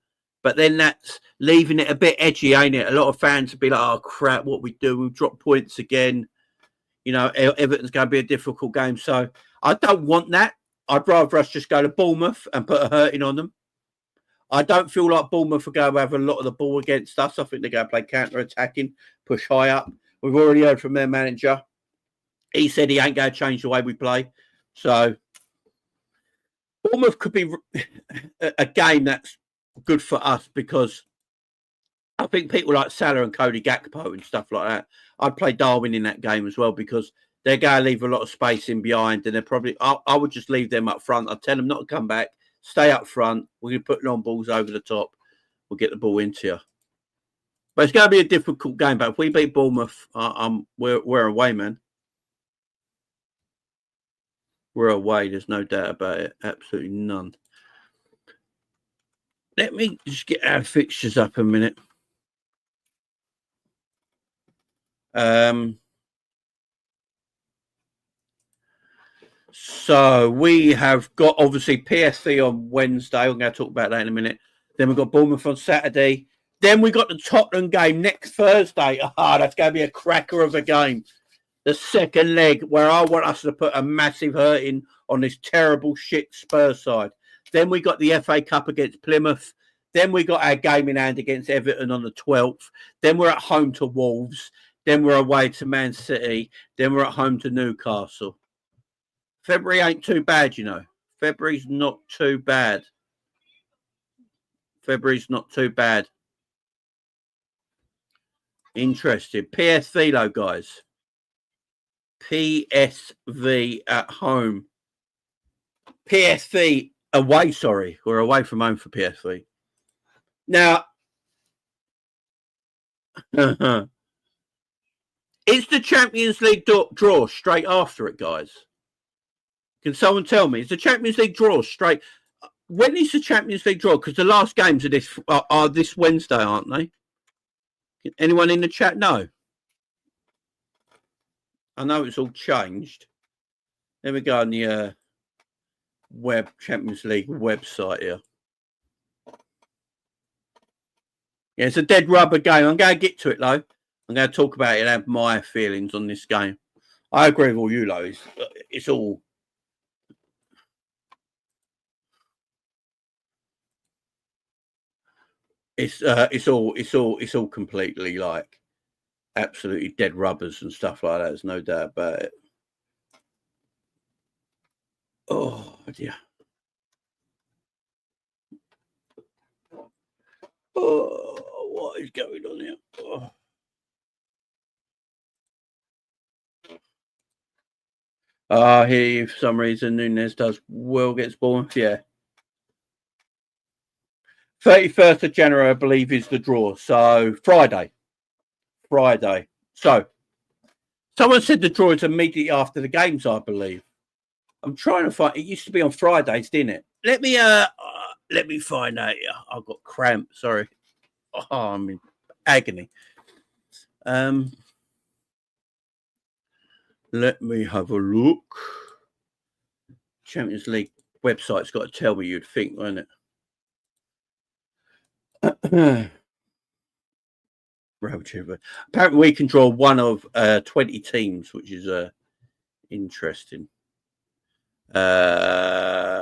But then that's leaving it a bit edgy, ain't it? A lot of fans would be like, oh, crap, what we do? We'll drop points again. You know, Everton's going to be a difficult game. So I don't want that. I'd rather us just go to Bournemouth and put a hurting on them. I don't feel like Bournemouth are going to have a lot of the ball against us. I think they're going to play counter-attacking, push high up. We've already heard from their manager. He said he ain't going to change the way we play. So Bournemouth could be a game that's good for us because I think people like Salah and Cody Gakpo and stuff like that, I'd play Darwin in that game as well because they're going to leave a lot of space in behind and they're probably, I would just leave them up front. I'd tell them not to come back, stay up front. We're going to put long balls over the top. We'll get the ball into you. But it's going to be a difficult game. But if we beat Bournemouth, we're away, man. We're away. There's no doubt about it. Absolutely none. Let me just get our fixtures up a minute. So we have got obviously PSV on Wednesday. I'm going to talk about that in a minute. Then we've got Bournemouth on Saturday. Then we got the Tottenham game next Thursday. That's going to be a cracker of a game. The second leg where I want us to put a massive hurting on this terrible shit Spurs side. Then we got the FA Cup against Plymouth. Then we got our game in hand against Everton on the 12th. Then we're at home to Wolves. Then we're away to Man City. Then we're at home to Newcastle. February ain't too bad, you know. February's not too bad. February's not too bad. Interesting. PSV though, guys. PSV at home. PSV away, sorry. We're away from home for PSV. Now, it's the Champions League draw straight after it, guys. Can someone tell me? It's the Champions League draw straight. When is the Champions League draw? Because the last games of this are this Wednesday, aren't they? Can anyone in the chat know? I know it's all changed. Let me go on the Champions League website here. Yeah, it's a dead rubber game. I'm going to get to it, though. I'm going to talk about it and have my feelings on this game. I agree with all you, though. It's all... It's all completely like absolutely dead rubbers and stuff like that. There's no doubt about it. Oh dear. Oh, what is going on here? Oh. Here for some reason Nunes does well, gets Bournemouth. Yeah. 31st of January, I believe, is the draw. So Friday. So someone said the draw is immediately after the games, I believe. I'm trying to find. It used to be on Fridays, didn't it? Let me find out. I've got cramp. Sorry. Oh, I'm in agony. Let me have a look. Champions League website's got to tell me, you'd think, won't it? Apparently we can draw one of 20 teams, which is interesting. Draws,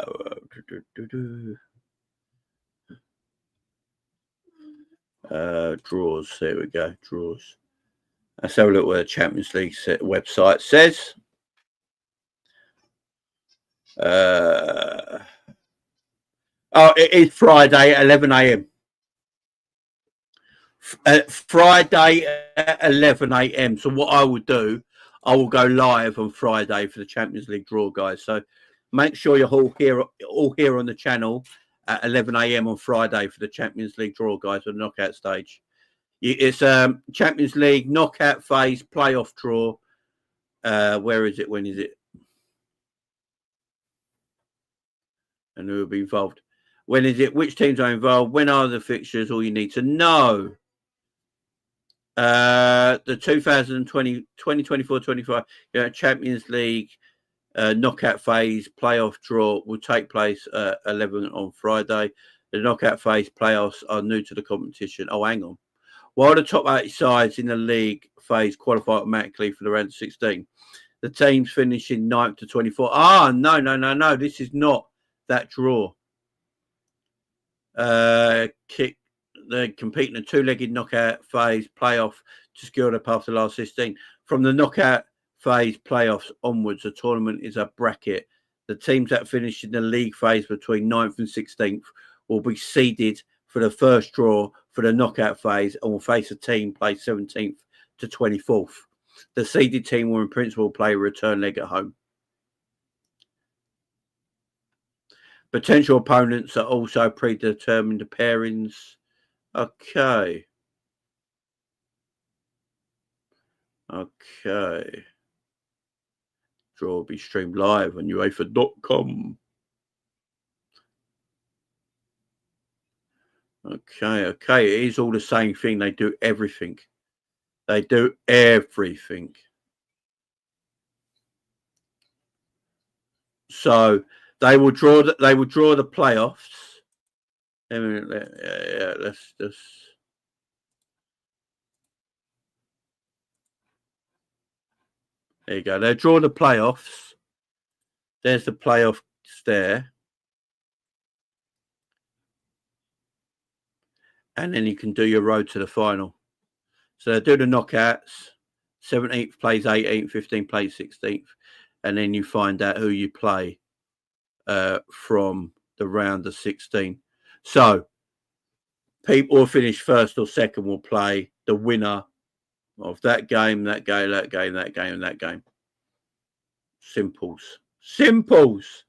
there we go, draws. Let's have a look what the Champions League website says. It is Friday at 11 a.m. Friday at 11 a.m. So what I will do, I will go live on Friday for the Champions League draw, guys. So make sure you're all here on the channel at 11 a.m. on Friday for the Champions League draw, guys, for the knockout stage. It's Champions League knockout phase playoff draw. Where is it? When is it? And who will be involved? When is it? Which teams are involved? When are the fixtures? All you need to know. The 2024-25 Champions League knockout phase playoff draw will take place at 11 on Friday. The knockout phase playoffs are new to the competition. Oh, hang on. While the top 8 sides in the league phase qualify automatically for the round of 16, the teams finishing 9th to 24. No. This is not that draw. They're competing in a 2-legged knockout phase playoff to secure the path to the last 16. From the knockout phase playoffs onwards, the tournament is a bracket. The teams that finish in the league phase between 9th and 16th will be seeded for the first draw for the knockout phase and will face a team placed 17th to 24th. The seeded team will in principle play a return leg at home. Potential opponents are also predetermined pairings. Okay. Draw will be streamed live on UEFA.com. Okay. It is all the same thing. They do everything. So they will draw the playoffs. Let's just. There you go. They draw the playoffs. There's the playoffs there. And then you can do your road to the final. So they do the knockouts. 17th plays 18th, 15th plays 16th. And then you find out who you play from the round of 16. So people who finish first or second will play the winner of that game, that game, that game, that game, and that game. Simples. Simples.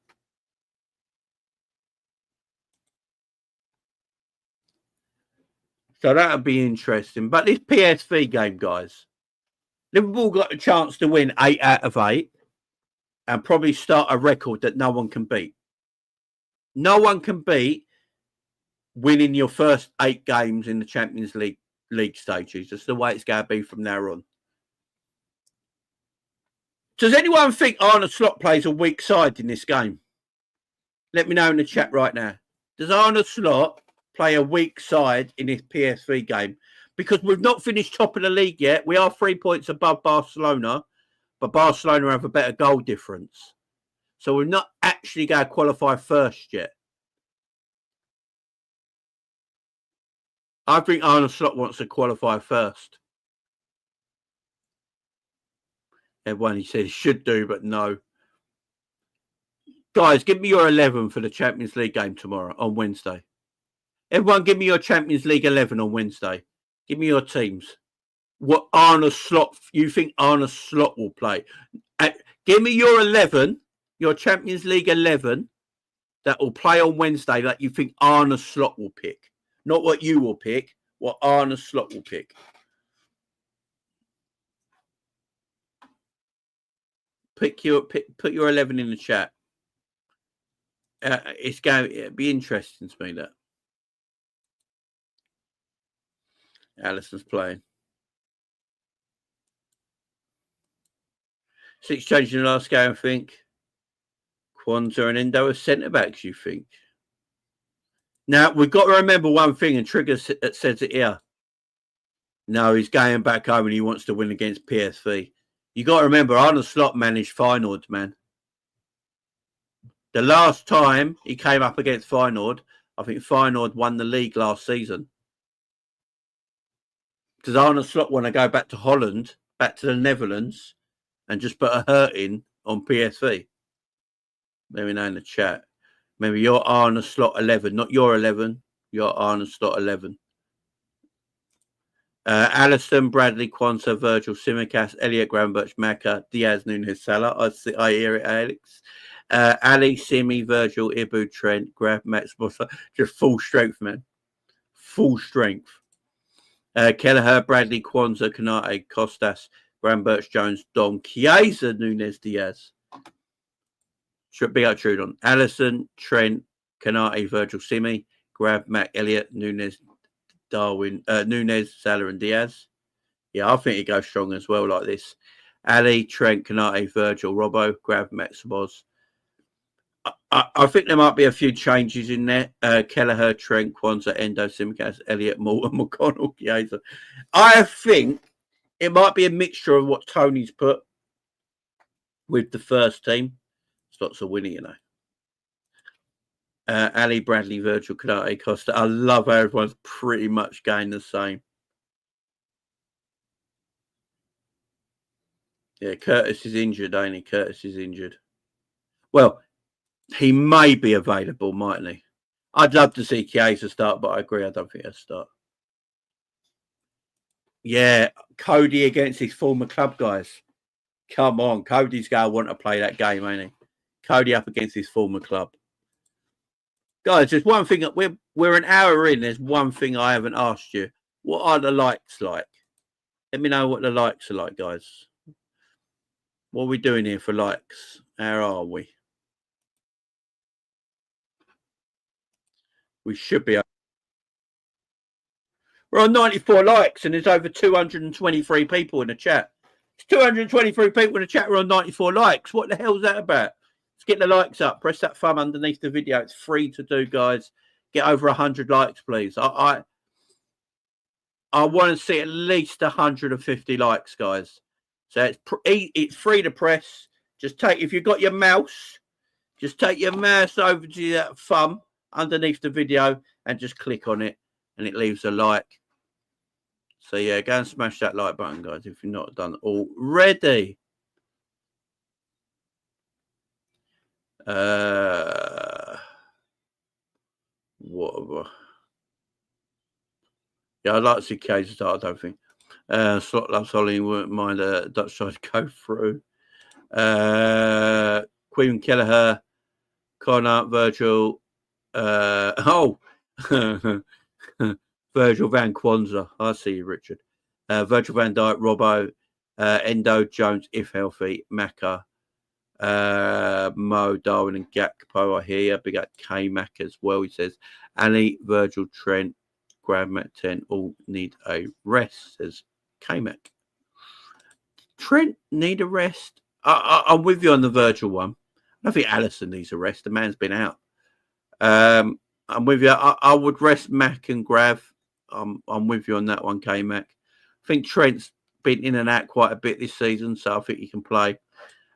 So that'll be interesting. But this PSV game, guys, Liverpool got a chance to win 8 out of 8 and probably start a record that no one can beat. No one can beat winning your first 8 games in the Champions League stages. That's the way it's going to be from now on. Does anyone think Arne Slot plays a weak side in this game? Let me know in the chat right now. Does Arne Slot play a weak side in this PSV game? Because we've not finished top of the league yet. We are 3 points above Barcelona, but Barcelona have a better goal difference. So we're not actually going to qualify first yet. I think Arne Slot wants to qualify first. Everyone, he said he should do, but no. Guys, give me your 11 for the Champions League game tomorrow, on Wednesday. Everyone, give me your Champions League 11 on Wednesday. Give me your teams. What Arne Slot, you think Arne Slot will play? Give me your 11, your Champions League 11 that will play on Wednesday that you think Arne Slot will pick. Not what you will pick, what Arne Slot will pick. Put your 11 in the chat. It's going to be interesting to me that Alisson's playing. 6 changes in the last game, I think. Kwanzaa and Endo are centre backs, you think? Now, we've got to remember one thing, and Trigger says it here. No, he's going back home and he wants to win against PSV. You got to remember, Arne Slot managed Feyenoord, man. The last time he came up against Feyenoord, I think Feyenoord won the league last season. Does Arne Slot want to go back to Holland, back to the Netherlands, and just put a hurt in on PSV? Let me know in the chat. Maybe you're Arne Slot 11, not your 11. You're Arne Slot 11. Alisson, Bradley, Kwanzaa, Virgil, Simicast, Elliot, Gravenberch, Maka, Diaz, Nunes, Salah. I hear it, Alex. Ali, Simi, Virgil, Ibu, Trent, Graf, Max, Szoboszlai. Just full strength, man. Full strength. Kelleher, Bradley, Kwanzaa, Kanate, Costas, Gravenberch, Jones, Dom, Chiesa, Nunes, Diaz. Should be out Trudon. Alisson, Trent, Kanate, Virgil, Simi, Grab, Mac, Elliot, Nunes, Darwin, Nunes, Salah, and Diaz. Yeah, I think he goes strong as well like this. Ali, Trent, Kanate, Virgil, Robbo, Grab, Mac, Saboz. I think there might be a few changes in there. Kelleher, Trent, Kwanzaa, Endo, Simicast, Elliot, Morton, McConnell, Chiesa. I think it might be a mixture of what Tony's put with the first team. Lots of winning, you know. Ali, Bradley, Virgil, Kanate, Costa. I love how everyone's pretty much going the same. Yeah, Curtis is injured, ain't he? Curtis is injured. Well, he may be available, mightn't he? I'd love to see Chiesa start, but I agree. I don't think he'll start. Yeah, Cody against his former club, guys. Come on. Cody's going to want to play that game, ain't he? Cody up against his former club. Guys, there's one thing. We're an hour in. There's one thing I haven't asked you. What are the likes like? Let me know what the likes are like, guys. What are we doing here for likes? How are we? We should be. We're on 94 likes and there's over 223 people in the chat. It's 223 people in the chat. We're on 94 likes. What the hell's that about? Let's get the likes up. Press that thumb underneath the video. It's free to do, guys. Get over 100 likes, please. I want to see at least 150 likes, guys. So it's free to press. Just take, if you've got your mouse, just take your mouse over to that thumb underneath the video and just click on it and it leaves a like. So yeah, go and smash that like button, guys, if you've not done already. Whatever. Yeah, I'd like to see Chiesa start, I don't think. Slot loves Holly, wouldn't mind a Dutch side to go through. Queen Kelleher, Connor, Virgil. Virgil Van Kwanzaa. I see you, Richard. Virgil van Dijk, Robbo, Endo, Jones, if healthy, Macca, Mo, Darwin, and Gakpo. I hear you. Big up K-Mac as well. He says, Ali, Virgil, Trent, Graham, Mac 10 all need a rest, says K-Mac. Trent need a rest. I'm with you on the Virgil one. I don't think Alisson needs a rest. The man's been out. I'm with you. I would rest Mac and Grav. I'm with you on that one, K-Mac. I think Trent's been in and out quite a bit this season, so I think he can play.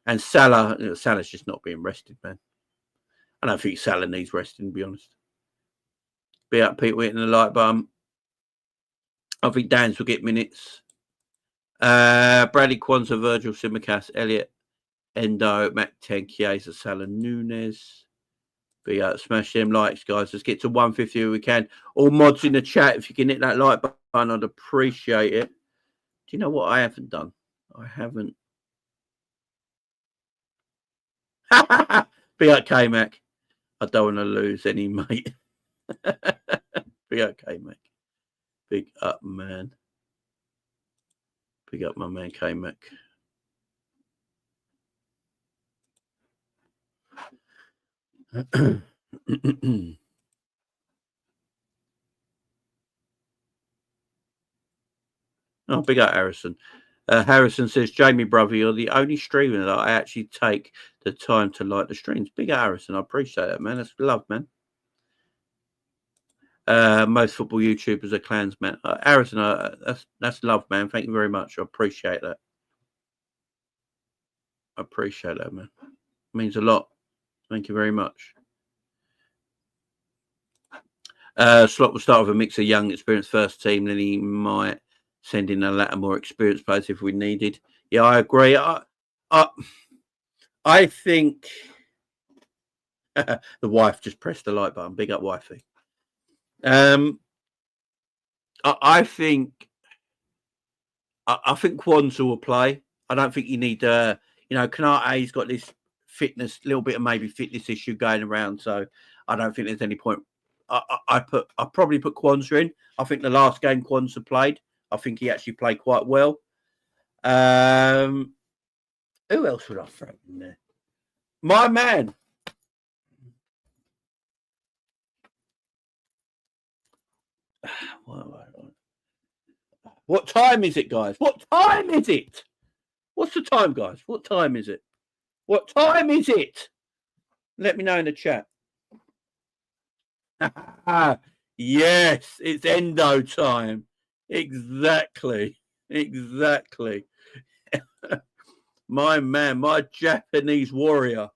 And Salah, Salah's just not being rested, man. I don't think Salah needs resting, to be honest. Be up, Pete Whitten, the light bum. I think Dan's will get minutes. Bradley Kwanzaa, Virgil, Simicast, Elliot, Endo, Mac 10, Chiesa, Salah, Nunes. Be up, smash them likes, guys. Let's get to 150 if we can. All mods in the chat, if you can hit that like button, I'd appreciate it. Do you know what I haven't done? I haven't. Be okay, Mac. I don't want to lose any, mate. Be okay, Mac. Big up, man. Big up, my man, K-Mac. Oh, big up, Harrison. Harrison says, Jamie, brother, you're the only streamer that I actually take the time to like the streams. Big up, Harrison. I appreciate that, man. That's love, man. Most football YouTubers are clans, man. Harrison, that's love, man. Thank you very much. I appreciate that. I appreciate that, man. It means a lot. Thank you very much. Slot will start with a mix of young, experienced first team, then he might send in a latter more experienced players if we needed. Yeah, I agree. I think the wife just pressed the like button. Big up, wifey. I think Kwanzaa will play. I don't think you need Kanate's got this fitness, little bit of maybe fitness issue going around. So I don't think there's any point. I probably put Kwanzaa in. I think the last game Kwanzaa played, I think he actually played quite well. Who else would I throw in there? My man. What time is it, guys? What time is it? What's the time, guys? What time is it? What time is it? Let me know in the chat. Yes, it's endo time. Exactly. My man, my Japanese warrior.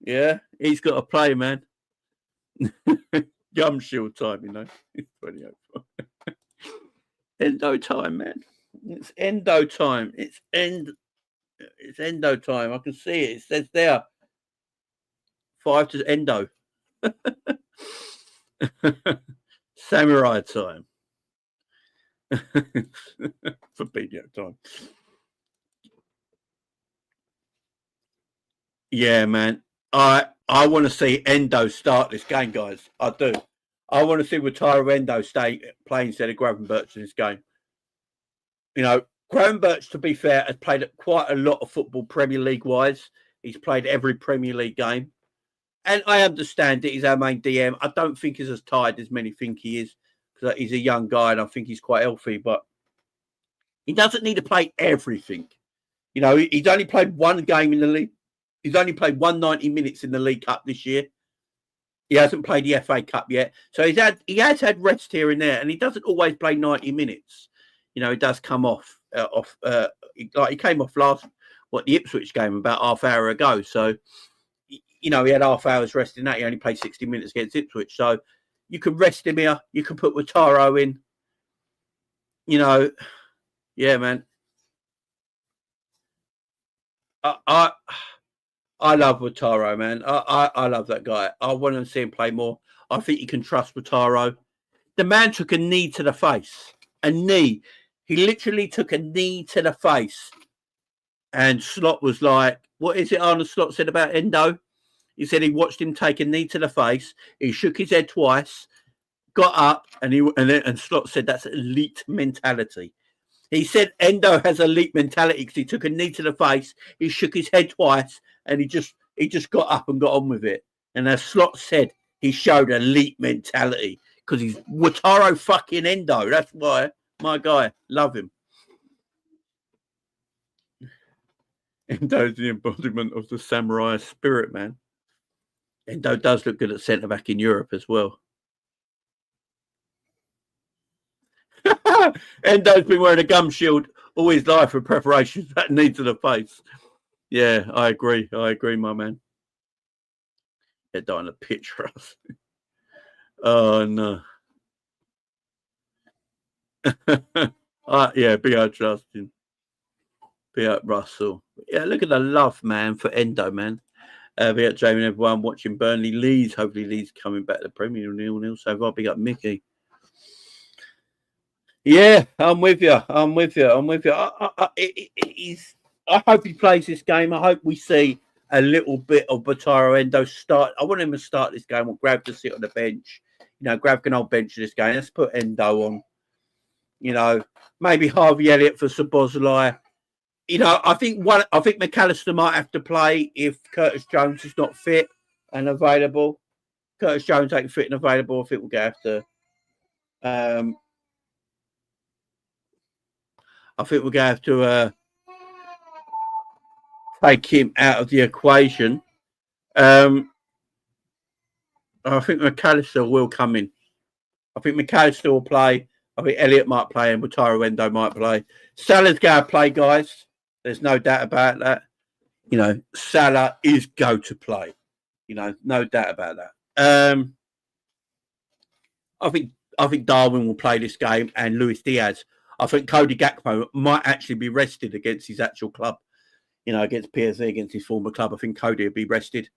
Yeah, he's got to play, man. Gum shield time, It's 20:05. Endo time, man. It's endo time. It's endo time. I can see it. It says there 5 to endo. Samurai time. For BDO time. Yeah, man. I want to see Endo start this game, guys. I do. I want to see Wataru Endo play instead of Gravenberch in this game. Gravenberch, to be fair, has played quite a lot of football Premier League-wise. He's played every Premier League game. And I understand it. He's our main DM. I don't think he's as tired as many think he is, because he's a young guy and I think he's quite healthy. But he doesn't need to play everything. He's only played one game in the league. He's only played 190 minutes in the League Cup this year. He hasn't played the FA Cup yet. So he has had rest here and there, and he doesn't always play 90 minutes. He does come off. Like he came off the Ipswich game about half hour ago. So, he had half hour's rest in that. He only played 60 minutes against Ipswich. So you can rest him here. You can put Wataru in. Yeah, man. I love Wataru, man. I love that guy. I want to see him play more. I think you can trust Wataru. The man took a knee to the face. A knee. He literally took a knee to the face. And Slot was like, what is it Arnold Slot said about Endo? He said he watched him take a knee to the face. He shook his head twice, got up, and Slot said that's elite mentality. He said Endo has elite mentality because he took a knee to the face, he shook his head twice, and he just got up and got on with it. And as Slot said, he showed elite mentality because he's Wataru fucking Endo. That's why, my guy, love him. Endo's the embodiment of the samurai spirit, man. Endo does look good at centre back in Europe as well. Endo's been wearing a gum shield all his life for preparation for that knee to the face. Yeah, I agree, my man. They're dying a pitch for us. Oh no. Yeah, big up Justin. Big up Russell. Yeah, look at the love, man, for Endo, man. Big up Jamie and everyone watching Burnley Leeds. Hopefully Leeds coming back to the Premier 0-0 so far. Big up Mickey. Yeah, I'm with you. I hope he plays this game. I hope we see a little bit of Wataru Endo start. I want him to start this game. I want Grav to sit on the bench. You know, Grav can hold bench this game. Let's put Endo on. You know, maybe Harvey Elliott for Szoboszlai. You know, I think McAllister might have to play if Curtis Jones is not fit and available. Curtis Jones ain't fit and available. I think we're going to have to. I think we're going to have to take him out of the equation. I think McAllister will come in. I think McAllister will play. I think Elliott might play and Wataru Endo might play. Salah's going to play, guys. There's no doubt about that. You know, Salah is go to play. You know, no doubt about that. I think Darwin will play this game and Luis Diaz. I think Cody Gakpo might actually be rested against his actual club. You know, against PSV, against his former club. I think Cody will be rested.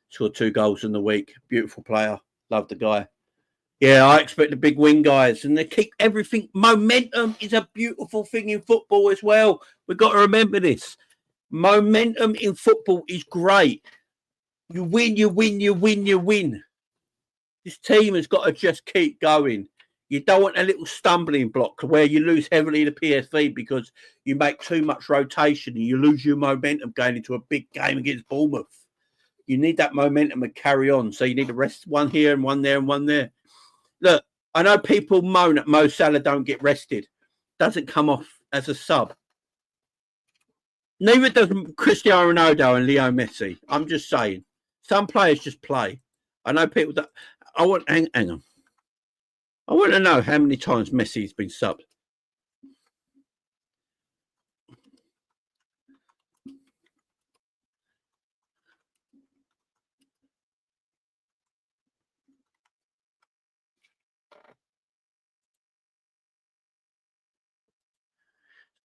Scored 2 goals in the week. Beautiful player. Love the guy. Yeah, I expect a big win, guys. And they keep everything. Momentum is a beautiful thing in football as well. We've got to remember this. Momentum in football is great. You win, you win, you win, you win. This team has got to just keep going. You don't want a little stumbling block where you lose heavily to PSV because you make too much rotation and you lose your momentum going into a big game against Bournemouth. You need that momentum to carry on. So you need to rest one here and one there and one there. Look, I know people moan that Mo Salah don't get rested. Doesn't come off as a sub. Neither does Cristiano Ronaldo and Leo Messi. I'm just saying. Some players just play. I know people that... hang on. I want to know how many times Messi's been subbed.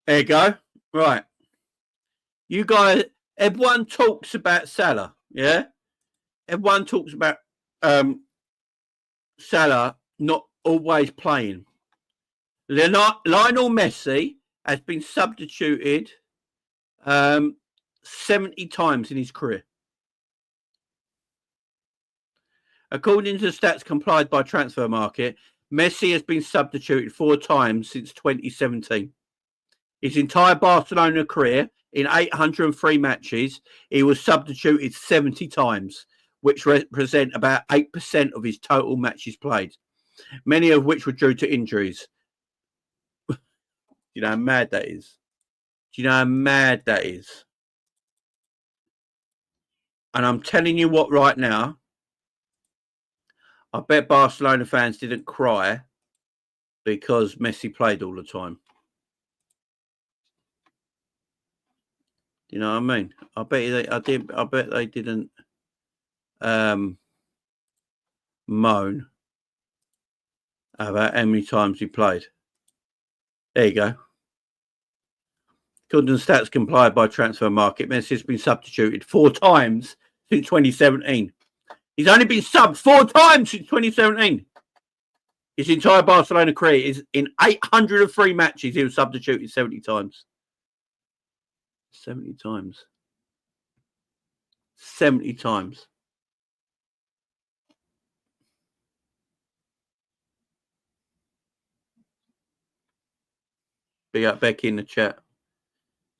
There you go. Right. You guys, everyone talks about Salah, yeah? Everyone talks about Salah not always playing. Lionel Messi has been substituted 70 times in his career. According to the stats complied by Transfer Market, Messi has been substituted 4 times since 2017. His entire Barcelona career, in 803 matches, he was substituted 70 times, which represent about 8% of his total matches played, many of which were due to injuries. Do you know how mad that is? Do you know how mad that is? And I'm telling you what right now, I bet Barcelona fans didn't cry because Messi played all the time. You know what I mean? I bet they didn't moan about how many times he played. There you go. According to stats complied by Transfer Market, Messi has been substituted 4 times since 2017. He's only been subbed 4 times since 2017. His entire Barcelona career is in 803 matches. He was substituted 70 times. 70 times. 70 times. Big up Becky in the chat.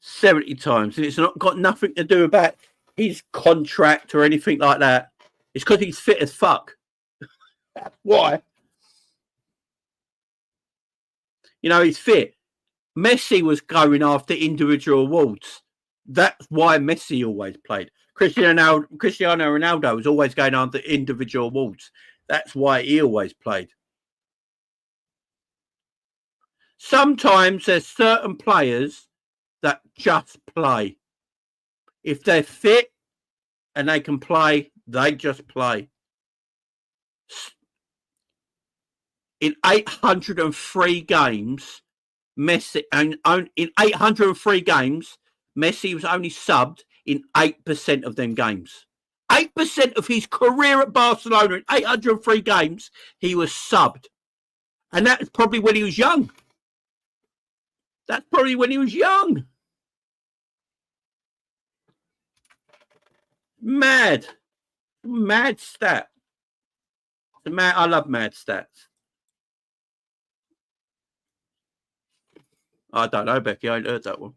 70 times. And it's not got nothing to do about his contract or anything like that. It's because he's fit as fuck. That's why. You know, he's fit. Messi was going after individual awards. That's why Messi always played. Cristiano Ronaldo was always going after individual awards. That's why he always played. Sometimes there's certain players that just play. If they're fit and they can play, they just play. In 803 games, Messi, and in 803 games, Messi was only subbed in 8% of them games. 8% of his career at Barcelona in 803 games, he was subbed. And that was probably when he was young. That's probably when he was young. Mad. Mad stat. I love mad stats. I don't know, Becky. I ain't heard that one.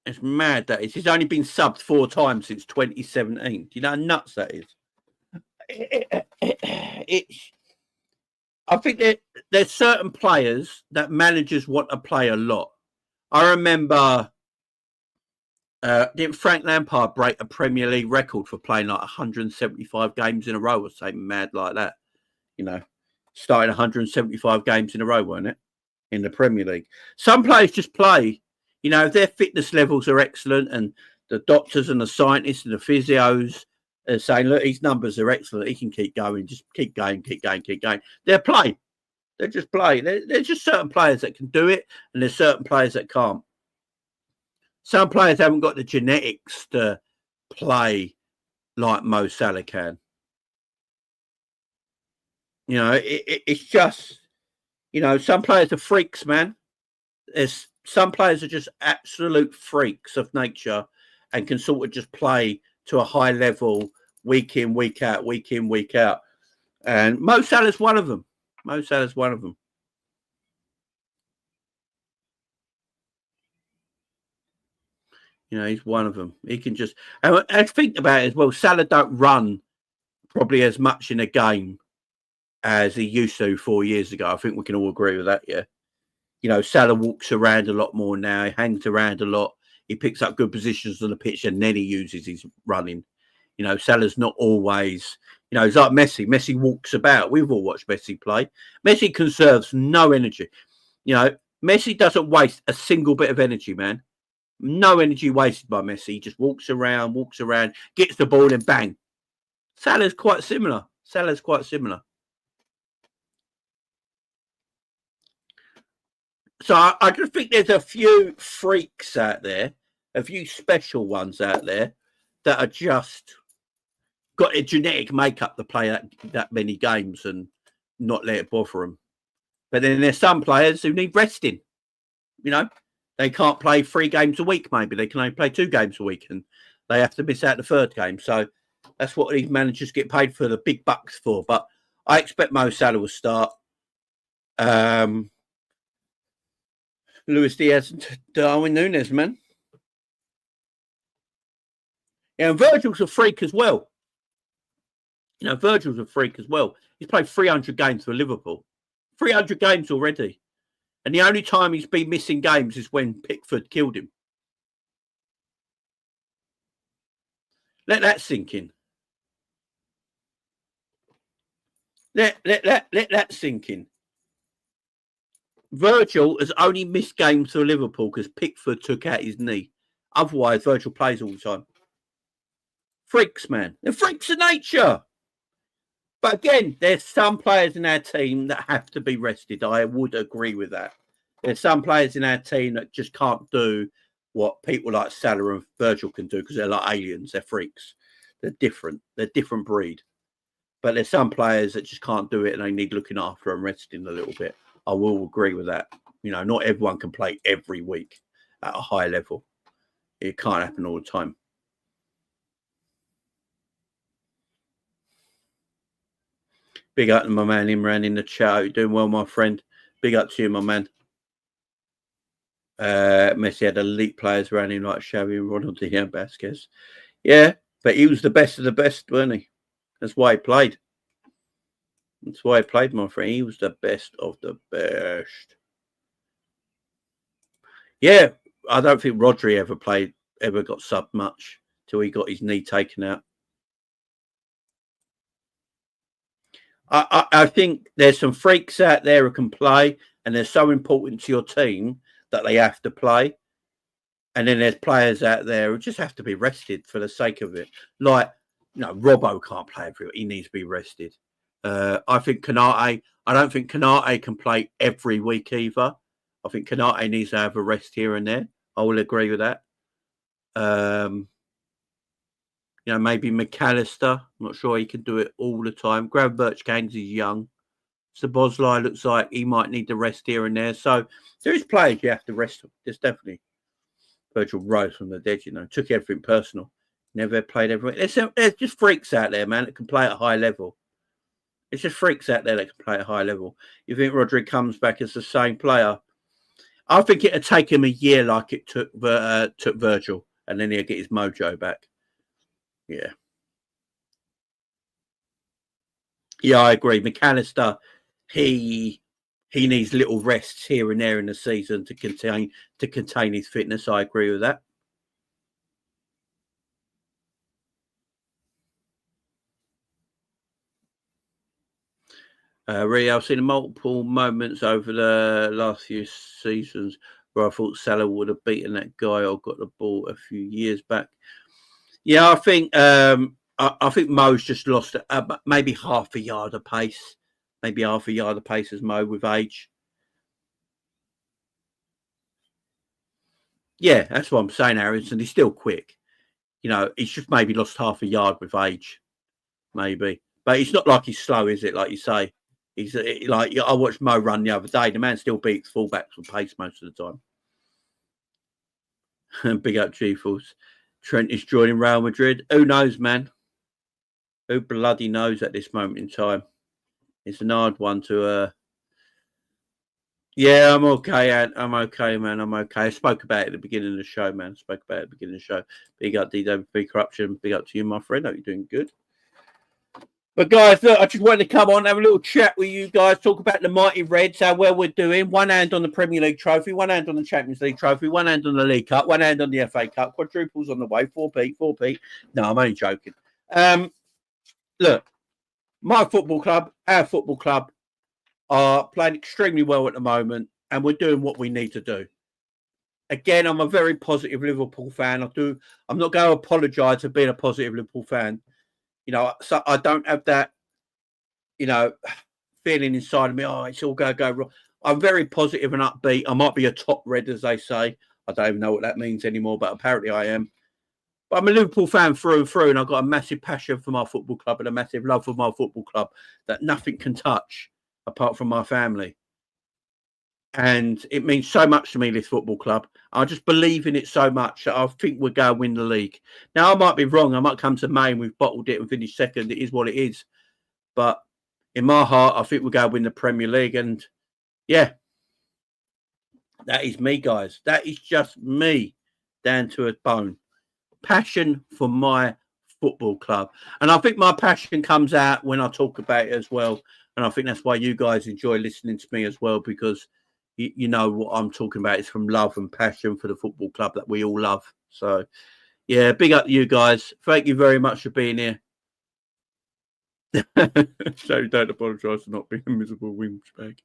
It's mad that is. He's only been subbed 4 times since 2017. Do you know how nuts that is? I think that there's certain players that managers want to play a lot. I remember, didn't Frank Lampard break a Premier League record for playing like 175 games in a row or something mad like that? You know, starting 175 games in a row, wasn't it? In the Premier League. Some players just play. You know, if their fitness levels are excellent and the doctors and the scientists and the physios are saying, look, his numbers are excellent, he can keep going, just keep going. They're playing. They're just playing. There's just certain players that can do it, and there's certain players that can't. Some players haven't got the genetics to play like Mo Salah can. You know, it's just, you know, some players are freaks, man. Some players are just absolute freaks of nature and can sort of just play to a high level week in, week out. And Mo Salah's one of them. You know, he's one of them. He can just... And think about it as well, Salah don't run probably as much in a game as he used to 4 years ago. I think we can all agree with that, yeah. You know, Salah walks around a lot more now. He hangs around a lot. He picks up good positions on the pitch and then he uses his running. You know, Salah's not always, you know, it's like Messi. Messi walks about. We've all watched Messi play. Messi conserves no energy. You know, Messi doesn't waste a single bit of energy, man. No energy wasted by Messi. He just walks around, gets the ball and bang. Salah's quite similar. So I just think there's a few freaks out there, a few special ones out there that are just got a genetic makeup to play that many games and not let it bother them. But then there's some players who need resting. You know, they can't play 3 games a week, maybe. They can only play 2 games a week and they have to miss out the 3rd game. So that's what these managers get paid for the big bucks for. But I expect Mo Salah will start. Luis Diaz and Darwin Núñez, man. Yeah, and Virgil's a freak as well. You know, Virgil's a freak as well. He's played 300 games for Liverpool. 300 games already. And the only time he's been missing games is when Pickford killed him. Let that sink in. Let that sink in. Virgil has only missed games for Liverpool because Pickford took out his knee. Otherwise, Virgil plays all the time. Freaks, man. They're freaks of nature. But again, there's some players in our team that have to be rested. I would agree with that. There's some players in our team that just can't do what people like Salah and Virgil can do because they're like aliens. They're freaks. They're different. They're different breed. But there's some players that just can't do it and they need looking after and resting a little bit. I will agree with that. You know, not everyone can play every week at a high level. It can't happen all the time. Big up to my man Imran in the chat. You're doing well, my friend. Big up to you, my man. Messi had elite players around him like Xavi and Ronaldinho, Vasquez. Yeah, but he was the best of the best, wasn't he? That's why he played. That's why he played, my friend. He was the best of the best. Yeah, I don't think Rodri ever got subbed much till he got his knee taken out. I think there's some freaks out there who can play, and they're so important to your team that they have to play. And then there's players out there who just have to be rested for the sake of it. Like, Robbo can't play every week. He needs to be rested. I think Kanate, I don't think Kanate can play every week either. I think Kanate needs to have a rest here and there. I will agree with that. Maybe McAllister. I'm not sure he can do it all the time. Gravenberch Gaines is young. Szoboszlai looks like he might need to rest here and there. So there is players you have to rest. There's definitely Virgil rose from the dead, took everything personal. Never played everything. There's just freaks out there, man, that can play at a high level. It's just freaks out there that can play at a high level. You think Rodri comes back as the same player? I think it'd take him a year like it took Virgil, and then he'll get his mojo back. Yeah. Yeah, I agree. McAllister, he needs little rests here and there in the season to contain his fitness. I agree with that. Really, I've seen multiple moments over the last few seasons where I thought Salah would have beaten that guy or got the ball a few years back. Yeah, I think Mo's just lost maybe half a yard of pace. Maybe half a yard of pace as Mo with age. Yeah, that's what I'm saying, Harrison. He's still quick. He's just maybe lost half a yard with age. Maybe. But it's not like he's slow, is it? Like you say. He's like, I watched Mo run the other day. The man still beats fullbacks with pace most of the time. Big up G-Force. Trent is joining Real Madrid. Who knows, man? Who bloody knows at this moment in time? It's an hard one to... Yeah, I'm okay, Ant. I'm okay, man. I'm okay. I spoke about it at the beginning of the show, man. Big up DWP Corruption. Big up to you, my friend. Hope you're doing good. But guys, look, I just wanted to come on, have a little chat with you guys, talk about the mighty Reds, how well we're doing. One hand on the Premier League trophy, one hand on the Champions League trophy, one hand on the League Cup, one hand on the FA Cup, quadruples on the way, 4p. No, I'm only joking. Look, my football club, our football club, are playing extremely well at the moment, and we're doing what we need to do. Again, I'm a very positive Liverpool fan. I'm not going to apologise for being a positive Liverpool fan. So I don't have that, feeling inside of me, it's all going to go wrong. I'm very positive and upbeat. I might be a top red, as they say. I don't even know what that means anymore, but apparently I am. But I'm a Liverpool fan through and through, and I've got a massive passion for my football club and a massive love for my football club that nothing can touch apart from my family. And it means so much to me, this football club. I just believe in it so much that I think we're going to win the league. Now, I might be wrong. I might come to May and we've bottled it and finished second. It is what it is. But in my heart, I think we're going to win the Premier League. And, yeah, that is me, guys. That is just me, down to a bone. Passion for my football club. And I think my passion comes out when I talk about it as well. And I think that's why you guys enjoy listening to me as well, because you know what I'm talking about is from love and passion for the football club that we all love. So, yeah, big up to you guys. Thank you very much for being here. So don't apologise for not being a miserable wingspag.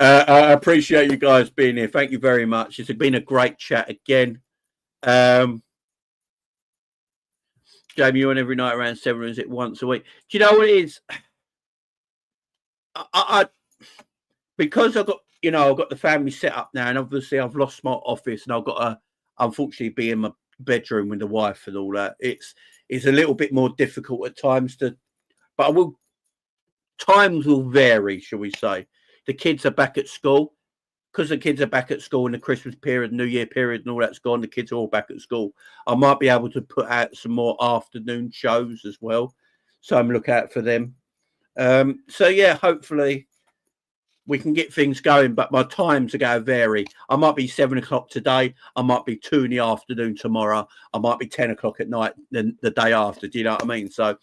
I appreciate you guys being here. Thank you very much. It's been a great chat again. Jamie, you on every night around 7, or is it once a week? Do you know what it is? Because I've got the family set up now, and obviously I've lost my office, and I've got unfortunately be in my bedroom with the wife and all that. It's a little bit more difficult at times but times will vary, shall we say. The kids are back at school. Because the kids are back at school in the Christmas period, New Year period and all that's gone, the kids are all back at school. I might be able to put out some more afternoon shows as well. So I'm looking out for them. So, yeah, hopefully we can get things going, but my times are going to vary. I might be 7 o'clock today. I might be 2 in the afternoon tomorrow. I might be 10 o'clock at night the day after. Do you know what I mean? So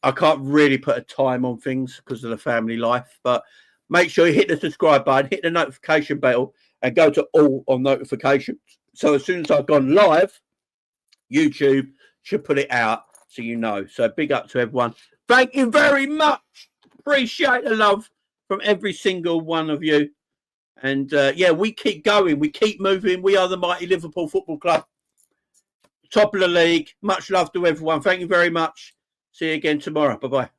I can't really put a time on things because of the family life, but make sure you hit the subscribe button, hit the notification bell, and go to all on notifications. So as soon as I've gone live, YouTube should put it out so you know. So big up to everyone. Thank you very much. Appreciate the love from every single one of you. And, yeah, we keep going. We keep moving. We are the mighty Liverpool Football Club. Top of the league. Much love to everyone. Thank you very much. See you again tomorrow. Bye-bye.